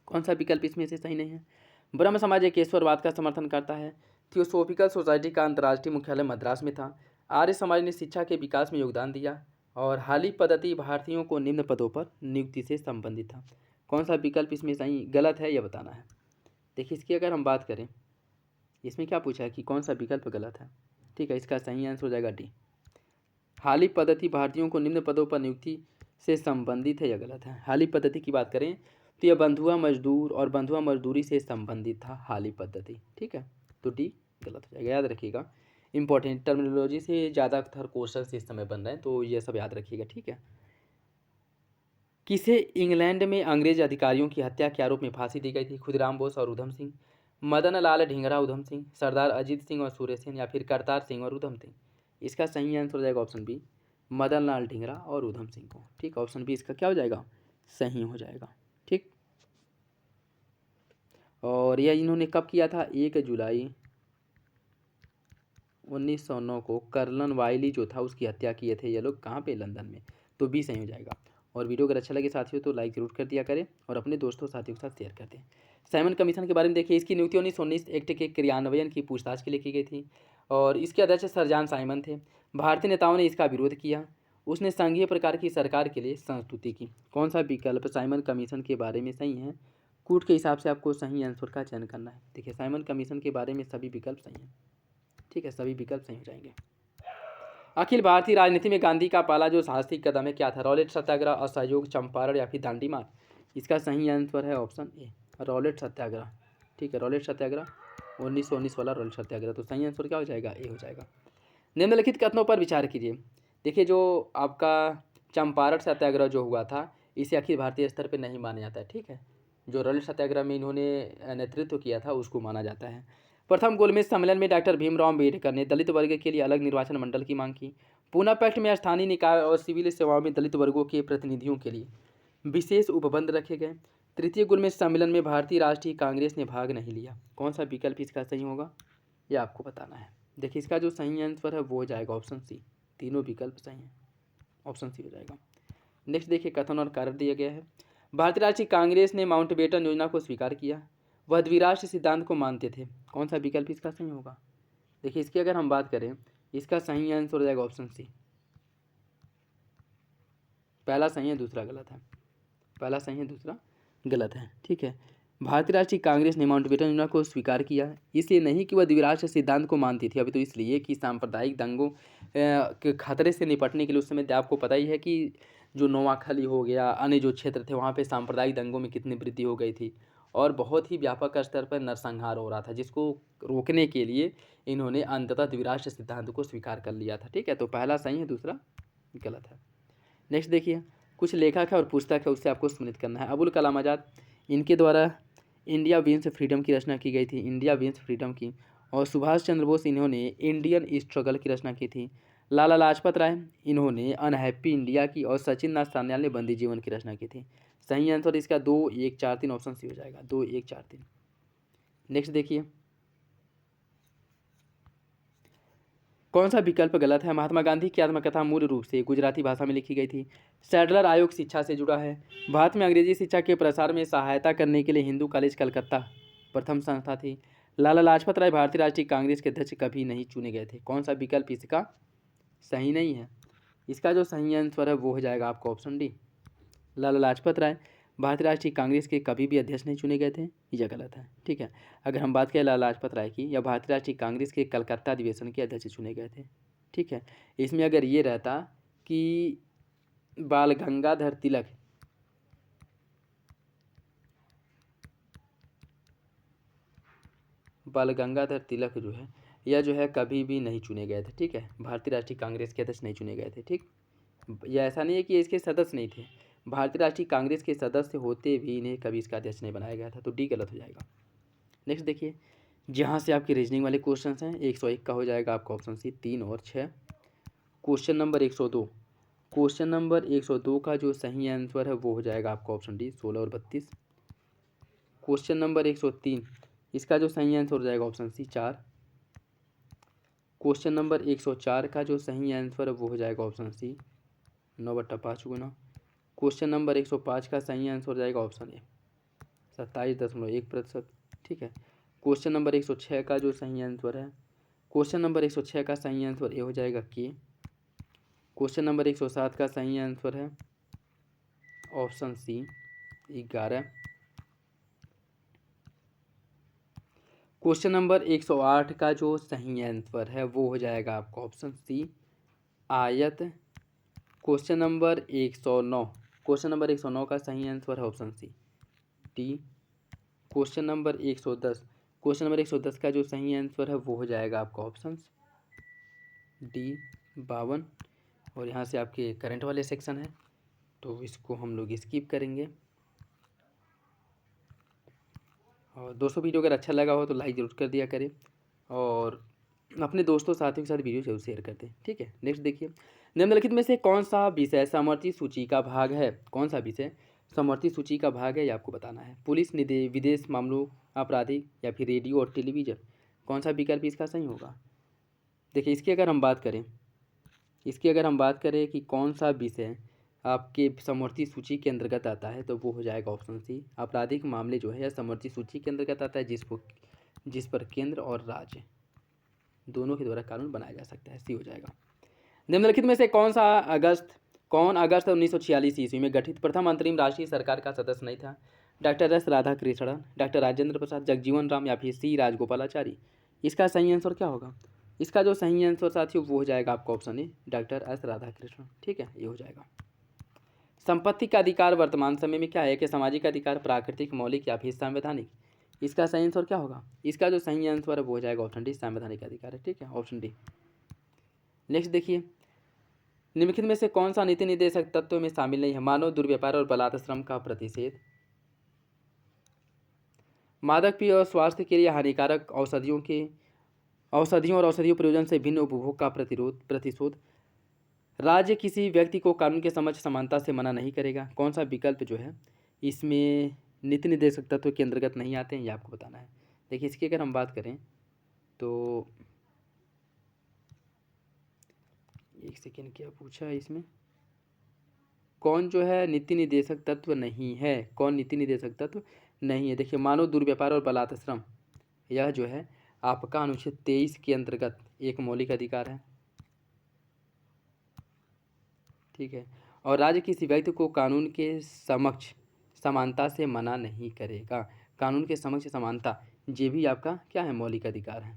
A: कौन सा विकल्प इसमें से सही नहीं है? ब्रह्म समाज एकेश्वरवाद का समर्थन करता है। थियोसोफिकल सोसाइटी का अंतर्राष्ट्रीय मुख्यालय मद्रास में था। आर्य समाज ने शिक्षा के विकास में योगदान दिया। और हाली पद्धति भारतीयों को निम्न पदों पर नियुक्ति से संबंधित था। कौन सा विकल्प इसमें सही गलत है यह बताना है। देखिए, इसकी अगर हम बात करें, इसमें क्या पूछा है कि कौन सा विकल्प गलत है। ठीक है, इसका सही आंसर हो जाएगा डी, हाली पद्धति भारतीयों को निम्न पदों पर नियुक्ति से संबंधित है, यह गलत है। हाली पद्धति की बात करें तो यह बंधुआ मजदूर और बंधुआ मजदूरी से संबंधित था हाली पद्धति। ठीक है, तो डी गलत हो जाएगा। याद रखिएगा, इंपॉर्टेंट टर्मिनोलॉजी से ज़्यादातर क्वेश्चन इस समय बन रहे हैं, तो ये सब याद रखिएगा। ठीक है, किसे इंग्लैंड में अंग्रेज अधिकारियों की हत्या के आरोप में फांसी दी गई थी? खुदीराम बोस और उधम सिंह, मदन लाल ढींगरा उधम सिंह, सरदार अजीत सिंह और सूर्य सेन, या फिर करतार सिंह और उधम सिंह। इसका सही आंसर हो जाएगा ऑप्शन बी, मदन लाल ढींगरा और उधम सिंह को। ठीक, ऑप्शन बी इसका क्या हो जाएगा? सही हो जाएगा। ठीक, और यह इन्होंने कब किया था? 1 जुलाई 1909 को कर्नल वाइली जो था उसकी हत्या किए थे ये लोग। कहाँ पे? लंदन में। तो बी सही हो जाएगा। और वीडियो अगर अच्छा लगे साथियों तो लाइक जरूर कर दिया करें और अपने दोस्तों साथियों के साथ शेयर कर दें। साइमन कमीशन के बारे में देखिए, इसकी नियुक्ति 1919 एक्ट के क्रियान्वयन की पूछताछ के लिए की गई थी और इसके अध्यक्ष सर जॉन साइमन थे। भारतीय नेताओं ने इसका विरोध किया। उसने संघीय प्रकार की सरकार के लिए संस्तुति की। कौन सा विकल्प साइमन कमीशन के बारे में सही है? कूट के हिसाब से आपको सही आंसर का चयन करना है। देखिए, साइमन कमीशन के बारे में सभी विकल्प सही हैं। ठीक है, सभी विकल्प सही हो जाएंगे। अखिल भारतीय राजनीति में गांधी का पहला जो साहसिक कदम है क्या था? रॉलेट सत्याग्रह, असहयोग, चंपारण, या फिर दांडी मार्च। इसका सही आंसर है ऑप्शन ए, रॉलेट सत्याग्रह। ठीक है, रॉलेट सत्याग्रह 1919 वाला रॉलेट सत्याग्रह। तो सही आंसर क्या हो जाएगा? ए हो जाएगा। निम्नलिखित कथनों पर विचार कीजिए। देखिए, जो आपका चंपारण सत्याग्रह जो हुआ था इसे अखिल भारतीय स्तर पर नहीं माना जाता है। ठीक है, जो रॉलेट सत्याग्रह में इन्होंने नेतृत्व किया था उसको माना जाता है। प्रथम गोलमेज सम्मेलन में डॉक्टर भीमराव अम्बेडकर ने दलित वर्ग के लिए अलग निर्वाचन मंडल की मांग की। पूना पैक्ट में स्थानीय निकाय और सिविल सेवाओं में दलित वर्गों के प्रतिनिधियों के लिए विशेष उपबंध रखे गए। तृतीय गुलमेज सम्मेलन में भारतीय राष्ट्रीय कांग्रेस ने भाग नहीं लिया। कौन सा विकल्प इसका सही होगा, ये आपको बताना है। देखिए इसका जो सही आंसर है वो हो जाएगा ऑप्शन सी। तीनों विकल्प सही हैं, ऑप्शन सी हो जाएगा। नेक्स्ट देखिए कथन और कारण दिया गया है। भारतीय राष्ट्रीय कांग्रेस ने माउंटबेटन योजना को स्वीकार किया। वह द्विराष्ट्र सिद्धांत को मानते थे। कौन सा विकल्प इसका सही होगा। देखिए इसकी अगर हम बात करें, इसका सही आंसर हो जाएगा ऑप्शन सी। पहला सही है, दूसरा गलत है। पहला सही है, दूसरा गलत है। ठीक है, भारतीय राष्ट्रीय कांग्रेस ने माउंटबेटन योजना को स्वीकार किया, इसलिए नहीं कि वह द्विराष्ट्र सिद्धांत को मानती थी, अभी तो इसलिए कि सांप्रदायिक दंगों के खतरे से निपटने के लिए उस समय आपको पता ही है कि जो नोआखली हो गया, अन्य जो क्षेत्र थे वहाँ पे सांप्रदायिक दंगों में कितनी वृद्धि हो गई थी और बहुत ही व्यापक स्तर पर नरसंहार हो रहा था, जिसको रोकने के लिए इन्होंने अंततः द्विराष्ट्र सिद्धांत को स्वीकार कर लिया था। ठीक है, तो पहला सही है, दूसरा गलत है। नेक्स्ट देखिए, कुछ लेखक है और पुस्तक है, उससे आपको स्मृत करना है। अबुल कलाम आज़ाद, इनके द्वारा इंडिया विंस फ्रीडम की रचना की गई थी, इंडिया विंस फ्रीडम की। और सुभाष चंद्र बोस, इन्होंने इंडियन स्ट्रगल की रचना की थी। लाला लाजपत राय, इन्होंने अनहैप्पी इंडिया की। और सचिन नाथ सान्याल ने बंदी जीवन की रचना की थी। सही आंसर इसका 2, 1, 4, 3 ऑप्शन सी हो जाएगा, 2, 1, 4, 3। नेक्स्ट देखिए कौन सा विकल्प गलत है। महात्मा गांधी की आत्मकथा मूल रूप से गुजराती भाषा में लिखी गई थी। सैडलर आयोग शिक्षा से जुड़ा है। भारत में अंग्रेजी शिक्षा के प्रसार में सहायता करने के लिए हिंदू कॉलेज कलकत्ता प्रथम संस्था थी। लाला लाजपत राय भारतीय राष्ट्रीय कांग्रेस के अध्यक्ष कभी नहीं चुने गए थे। कौन सा विकल्प इसका सही नहीं है। इसका जो सही आंसर है वो हो जाएगा आपका ऑप्शन डी। लाला लाजपत राय भारतीय राष्ट्रीय कांग्रेस के कभी भी अध्यक्ष नहीं चुने गए थे, यह गलत है। ठीक है, अगर हम बात करें लाला लाजपत राय की, या भारतीय राष्ट्रीय कांग्रेस के कलकत्ता अधिवेशन के अध्यक्ष चुने गए थे। ठीक है, इसमें अगर ये रहता कि बाल गंगाधर तिलक जो है यह जो है कभी भी नहीं चुने गए थे। ठीक है, भारतीय राष्ट्रीय कांग्रेस के अध्यक्ष नहीं चुने गए थे। ठीक, यह ऐसा नहीं है कि इसके सदस्य नहीं थे, भारतीय राष्ट्रीय कांग्रेस के सदस्य होते भी इन्हें कभी इसका अध्यक्ष नहीं बनाया गया था, तो डी गलत हो जाएगा। नेक्स्ट देखिए, जहाँ से आपके रीजनिंग वाले क्वेश्चन हैं, 101 का हो जाएगा आपका ऑप्शन सी, 3 और 6। क्वेश्चन नंबर 102, क्वेश्चन नंबर 102 का जो सही आंसर है वो हो जाएगा आपका ऑप्शन डी, 16 और 32। क्वेश्चन नंबर 103, इसका जो सही आंसर हो जाएगा ऑप्शन सी, 4। क्वेश्चन नंबर 104 का जो सही आंसर है वो हो जाएगा ऑप्शन सी, 9/5 गुना। क्वेश्चन नंबर 105 का सही आंसर हो जाएगा ऑप्शन ए, 27.1%। ठीक है, क्वेश्चन नंबर 106 का जो सही आंसर है, क्वेश्चन नंबर 106 का सही आंसर ए हो जाएगा के। क्वेश्चन नंबर 107 का सही आंसर है ऑप्शन सी, 11। क्वेश्चन नंबर 108 का जो सही आंसर है वो हो जाएगा आपका ऑप्शन सी, आयत। क्वेश्चन नंबर 109, क्वेश्चन नंबर 109 का सही आंसर है option C, D. Question number 110, question number 110 का जो सही आंसर है वो हो जाएगा आपका ऑप्शन डी, 52। और यहाँ से आपके करंट वाले सेक्शन है, तो इसको हम लोग स्किप करेंगे। और दोस्तों वीडियो अगर अच्छा लगा हो तो लाइक ज़रूर कर दिया करें और अपने दोस्तों साथियों के साथ वीडियो जरूर शेयर कर दें। ठीक है, नेक्स्ट देखिए, निम्नलिखित में से कौन सा विषय समवर्ती सूची का भाग है। कौन सा विषय समवर्ती सूची का भाग है, ये आपको बताना है। पुलिस, विदेश मामलों, आपराधिक, या फिर रेडियो और टेलीविज़न। कौन सा विकल्प इसका सही होगा। देखिए इसकी अगर हम बात करें कि कौन सा विषय आपके समवर्ती सूची के अंतर्गत आता है, तो वो हो जाएगा ऑप्शन सी, आपराधिक मामले जो है यह समवर्ती सूची के अंतर्गत आता है, जिस पर केंद्र और राज्य दोनों के द्वारा कानून बनाया जा सकता है, सी हो जाएगा। निम्नलिखित में से कौन अगस्त 1946 ईस्वी में गठित प्रथम अंतरिम राष्ट्रीय सरकार का सदस्य नहीं था। Doctor S Radhakrishnan, doctor Rajendra Prasad, Jagjivan Ram, या फिर सी राजगोपालाचारी। इसका सही आंसर क्या होगा। इसका जो सही आंसर साथियों वो हो जाएगा आपका option A, doctor S Radhakrishnan. ठीक है, ये हो जाएगा। संपत्ति का अधिकार वर्तमान समय में क्या है कि सामाजिक अधिकार, प्राकृतिक, मौलिक, या फिर संवैधानिक। इसका सही आंसर क्या होगा। इसका जो सही आंसर है वो हो जाएगा ऑप्शन डी, संवैधानिक अधिकार है। ठीक है, ऑप्शन डी। नेक्स्ट देखिए, निम्नलिखित में से कौन सा नीति निर्देशक तत्व में शामिल नहीं है। मानव दुर्व्यापार और बलात् श्रम का प्रतिषेध, मादक पेय और स्वास्थ्य के लिए हानिकारक औषधियों और औषधीय प्रयोजन से भिन्न उपभोग का प्रतिशोध, राज्य किसी व्यक्ति को कानून के समक्ष समानता से मना नहीं करेगा। कौन सा विकल्प जो है इसमें नीति निर्देशक तत्व के अंतर्गत नहीं आते हैं, ये आपको बताना है। देखिए इसकी अगर हम बात करें तो एक सेकेंड, क्या पूछा है इसमें, कौन जो है नीति निर्देशक तत्व नहीं है, कौन नीति निर्देशक तत्व नहीं है। देखिए मानव दुर्व्यापार और बलात्श्रम, यह जो है आपका अनुच्छेद 23 के अंतर्गत एक मौलिक अधिकार है, ठीक है। और राज्य किसी व्यक्ति को कानून के समक्ष समानता से मना नहीं करेगा। कानून के समक्ष समानता, ये भी आपका क्या है, मौलिक अधिकार है,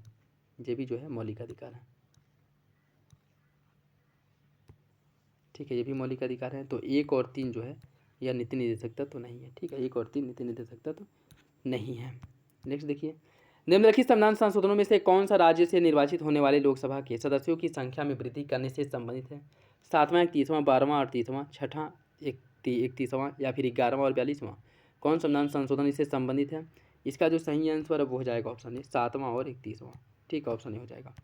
A: ये भी जो है मौलिक अधिकार है, ठीक है, ये भी मौलिक अधिकार है। तो 1 और 3 जो है यह नीति निर्देशक तत्व नहीं है, ठीक है, 1 और 3 नीति निर्देशक तत्व नहीं है। नेक्स्ट देखिए, निम्नलिखित संविधान संशोधनों में से कौन सा राज्य से निर्वाचित होने वाले लोकसभा के सदस्यों की संख्या में वृद्धि करने से संबंधित है। 7वां, 31वां, 12वां, 38वां, 6ठा, 31वां या फिर 11वां और 42वां, कौन संविधान संशोधन इससे संबंधित है। इसका जो सही आंसर है वो हो जाएगा ऑप्शन ए, 7वां और 31वां, ठीक है, ऑप्शन ए हो जाएगा।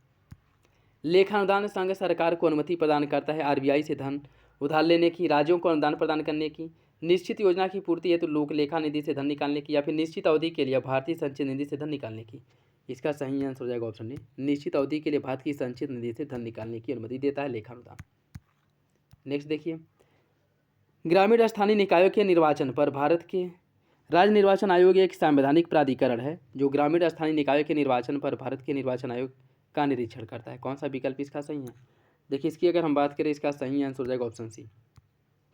A: लेखानुदान संघ सरकार को अनुमति प्रदान करता है आरबीआई से धन उधार लेने की, राज्यों को अनुदान प्रदान करने की, निश्चित योजना की पूर्ति हेतु लोक लेखा निधि से धन निकालने की, या फिर निश्चित अवधि के लिए भारतीय संचित निधि से धन निकालने की। इसका सही आंसर हो जाएगा ऑप्शन ए, निश्चित अवधि के लिए भारत की संचित निधि से धन निकालने की अनुमति देता है लेखानुदान। नेक्स्ट देखिए, ग्रामीण स्थानीय निकायों के निर्वाचन पर भारत के राज्य निर्वाचन आयोग एक संवैधानिक प्राधिकरण है जो ग्रामीण स्थानीय निकायों के निर्वाचन पर भारत के निर्वाचन आयोग का निरीक्षण करता है। कौन सा विकल्प इसका सही है। देखिए इसकी अगर हम बात करें, इसका सही आंसर हो जाएगा ऑप्शन सी,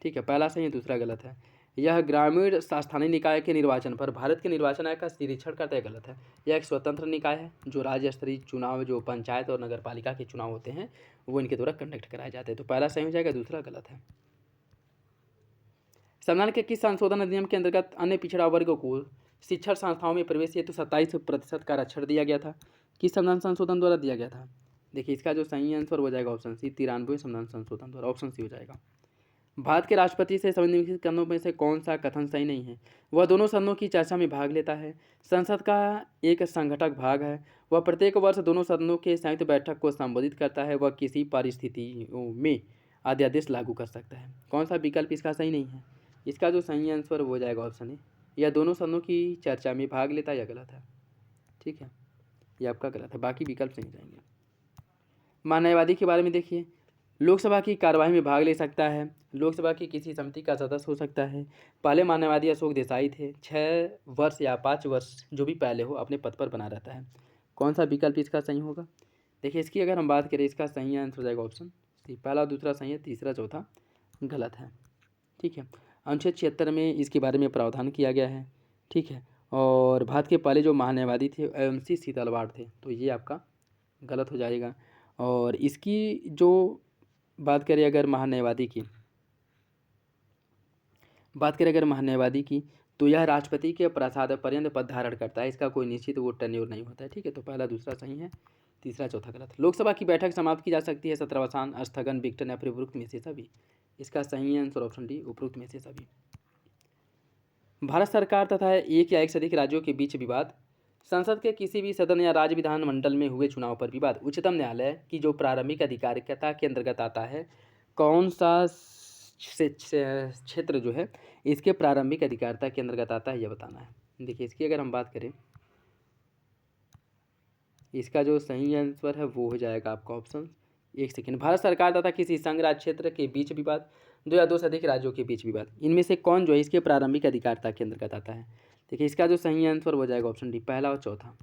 A: ठीक है, पहला सही है, दूसरा गलत है। यह ग्रामीण स्थानीय निकाय के निर्वाचन पर भारत के निर्वाचन आयोग का निरीक्षण करता है, गलत है। यह एक स्वतंत्र निकाय है जो राज्य स्तरीय चुनाव, जो पंचायत और नगर पालिका के चुनाव होते हैं वो इनके द्वारा कंडक्ट कराए जाते हैं। तो पहला सही हो जाएगा, दूसरा गलत है। संविधान के किस संशोधन अधिनियम के अंतर्गत अन्य पिछड़ा वर्ग को शिक्षण संस्थाओं में प्रवेश हेतु 27% का आरक्षण दिया गया था। किस संविधान संशोधन द्वारा दिया गया था। देखिए इसका जो सही आंसर हो जाएगा ऑप्शन सी, 93वें संविधान संशोधन द्वारा, ऑप्शन सी हो जाएगा। भारत के राष्ट्रपति से संबंधित कथनों में से कौन सा कथन सही नहीं है। वह दोनों सदनों की चर्चा में भाग लेता है, संसद का एक संघटक भाग है, वह प्रत्येक वर्ष दोनों सदनों के संयुक्त बैठक को संबोधित करता है, वह किसी परिस्थितियों में अध्यादेश लागू कर सकता है। कौन सा विकल्प इसका सही नहीं है। इसका जो सही आंसर हो जाएगा ऑप्शन ए, यह दोनों सदनों की चर्चा में भाग लेता है, यह गलत है, ठीक है, यह आपका गलत है, बाकी विकल्प सही जाएंगे। मानववादी के बारे में देखिए, लोकसभा की कार्यवाही में भाग ले सकता है, लोकसभा की किसी समिति का सदस्य हो सकता है। पहले मानववादी अशोक देसाई थे, 6 वर्ष या 5 वर्ष जो भी पहले हो अपने पद पर बना रहता है। कौन सा विकल्प इसका सही होगा। देखिए इसकी अगर हम बात करें, इसका सही आंसर हो जाएगा ऑप्शन सी, पहला दूसरा सही है, तीसरा चौथा गलत है, ठीक है। अनुच्छेद 76 में इसके बारे में प्रावधान किया गया है, ठीक है। और भारत के पहले जो महान्यायवादी थे MC सीतलवाड़ थे, तो ये आपका गलत हो जाएगा। और इसकी जो बात करें अगर महान्यायवादी की तो यह राष्ट्रपति के प्रसाद पर्यंत पद धारण करता है, इसका कोई निश्चित वो टेन्योर नहीं होता है, ठीक है। तो पहला दूसरा सही है, तीसरा चौथा गलत। लोकसभा की बैठक समाप्त की जा सकती है सत्रावसान, स्थगन, विघटन या फिर उपरोक्त में से सभी। इसका सही आंसर ऑप्शन डी, उपरोक्त में से सभी। भारत सरकार तथा एक या एक से अधिक राज्यों के बीच विवाद, संसद के किसी भी सदन या राज्य विधानमंडल में हुए चुनाव पर विवाद उच्चतम न्यायालय की जो प्रारंभिक अधिकारिता के अंतर्गत आता है, कौन सा क्षेत्र जो है इसके प्रारंभिक अधिकारिता के अंतर्गत आता है, यह बताना है। देखिए इसकी अगर हम बात करें, इसका जो सही आंसर है वो हो जाएगा आपका ऑप्शन, एक सेकेंड, भारत सरकार तथा किसी संघ राज्य क्षेत्र के बीच विवाद, 2 या 2 से अधिक राज्यों के बीच विवाद, इनमें से कौन जो है इसके प्रारंभिक अधिकारिता के अंतर्गत आता है। देखिए इसका जो सही आंसर हो जाएगा ऑप्शन डी, पहला और चौथा,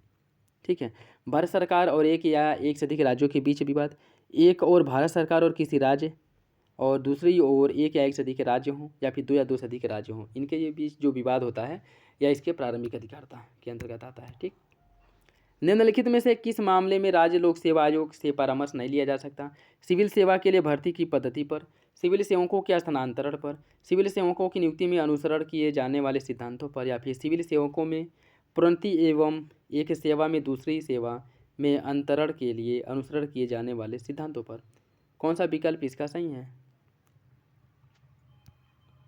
A: ठीक है। भारत सरकार और एक या एक से अधिक राज्यों के बीच विवाद, एक और भारत सरकार और किसी राज्य और दूसरी ओर एक या एक से अधिक राज्य हों या फिर 2 या 2 से अधिक राज्य हों, इनके ये बीच जो विवाद होता है या इसके प्रारंभिक अधिकारिता के अंतर्गत आता है, ठीक। निम्नलिखित में से किस मामले में राज्य लोक सेवा आयोग से परामर्श नहीं लिया जा सकता। सिविल सेवा के लिए भर्ती की पद्धति पर, सिविल सेवकों के स्थानांतरण पर, सिविल सेवकों की नियुक्ति में अनुसरण किए जाने वाले सिद्धांतों पर, या फिर सिविल सेवकों में प्रोन्नति एवं एक सेवा में दूसरी सेवा में अंतरण के लिए अनुसरण किए जाने वाले सिद्धांतों पर। कौन सा विकल्प इसका सही है।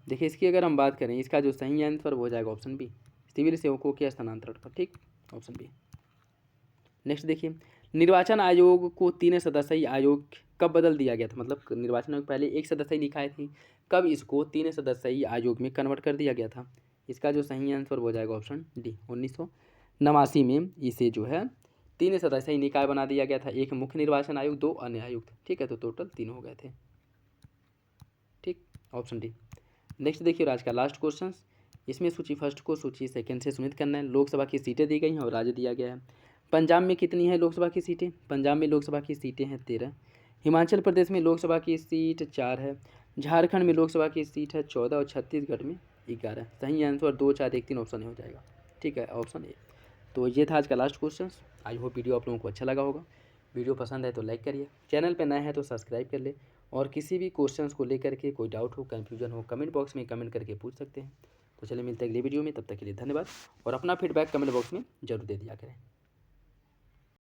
A: देखिए इसकी अगर हम बात करें, इसका जो सही आंसर हो जाएगा ऑप्शन बी, सिविल सेवकों के स्थानांतरण पर, ठीक, ऑप्शन बी। नेक्स्ट देखिए, निर्वाचन आयोग को 3 सदस्यीय आयोग कब बदल दिया गया था, मतलब निर्वाचन आयोग पहले एक सदस्यीय निकाय थी, कब इसको 3 सदस्यीय आयोग में कन्वर्ट कर दिया गया था। इसका जो सही आंसर हो जाएगा ऑप्शन डी, 1989 में इसे जो है 3 सदस्यीय निकाय बना दिया गया था, एक मुख्य निर्वाचन आयोग, 2 अन्य आयुक्त, ठीक है, तो टोटल 3 हो गए थे, ठीक, ऑप्शन डी। नेक्स्ट देखिए आज का लास्ट क्वेश्चन, इसमें सूची फर्स्ट को सूची सेकंड से सुनित करना है। लोकसभा की सीटें दी गई हैं और राज्य दिया गया है। पंजाब में कितनी है लोकसभा की सीटें? पंजाब में लोकसभा की सीटें हैं 13। हिमाचल प्रदेश में लोकसभा की सीट 4 है। झारखंड में लोकसभा की सीट है 14 और छत्तीसगढ़ में 11। सही आंसर 2 4 1 3 ऑप्शन हो जाएगा, ठीक है, ऑप्शन ए। तो ये था आज का last question. I hope video आप लोगों को अच्छा लगा होगा। वीडियो पसंद है तो लाइक करिए, चैनल पे नए हैं तो सब्सक्राइब कर ले, और किसी भी क्वेश्चंस को लेकर के कोई डाउट हो, कन्फ्यूजन हो, कमेंट बॉक्स में कमेंट करके पूछ सकते हैं। तो चलिए मिलते हैं अगली वीडियो में, तब तक के लिए धन्यवाद, और अपना फीडबैक कमेंट बॉक्स में जरूर दे दिया करें।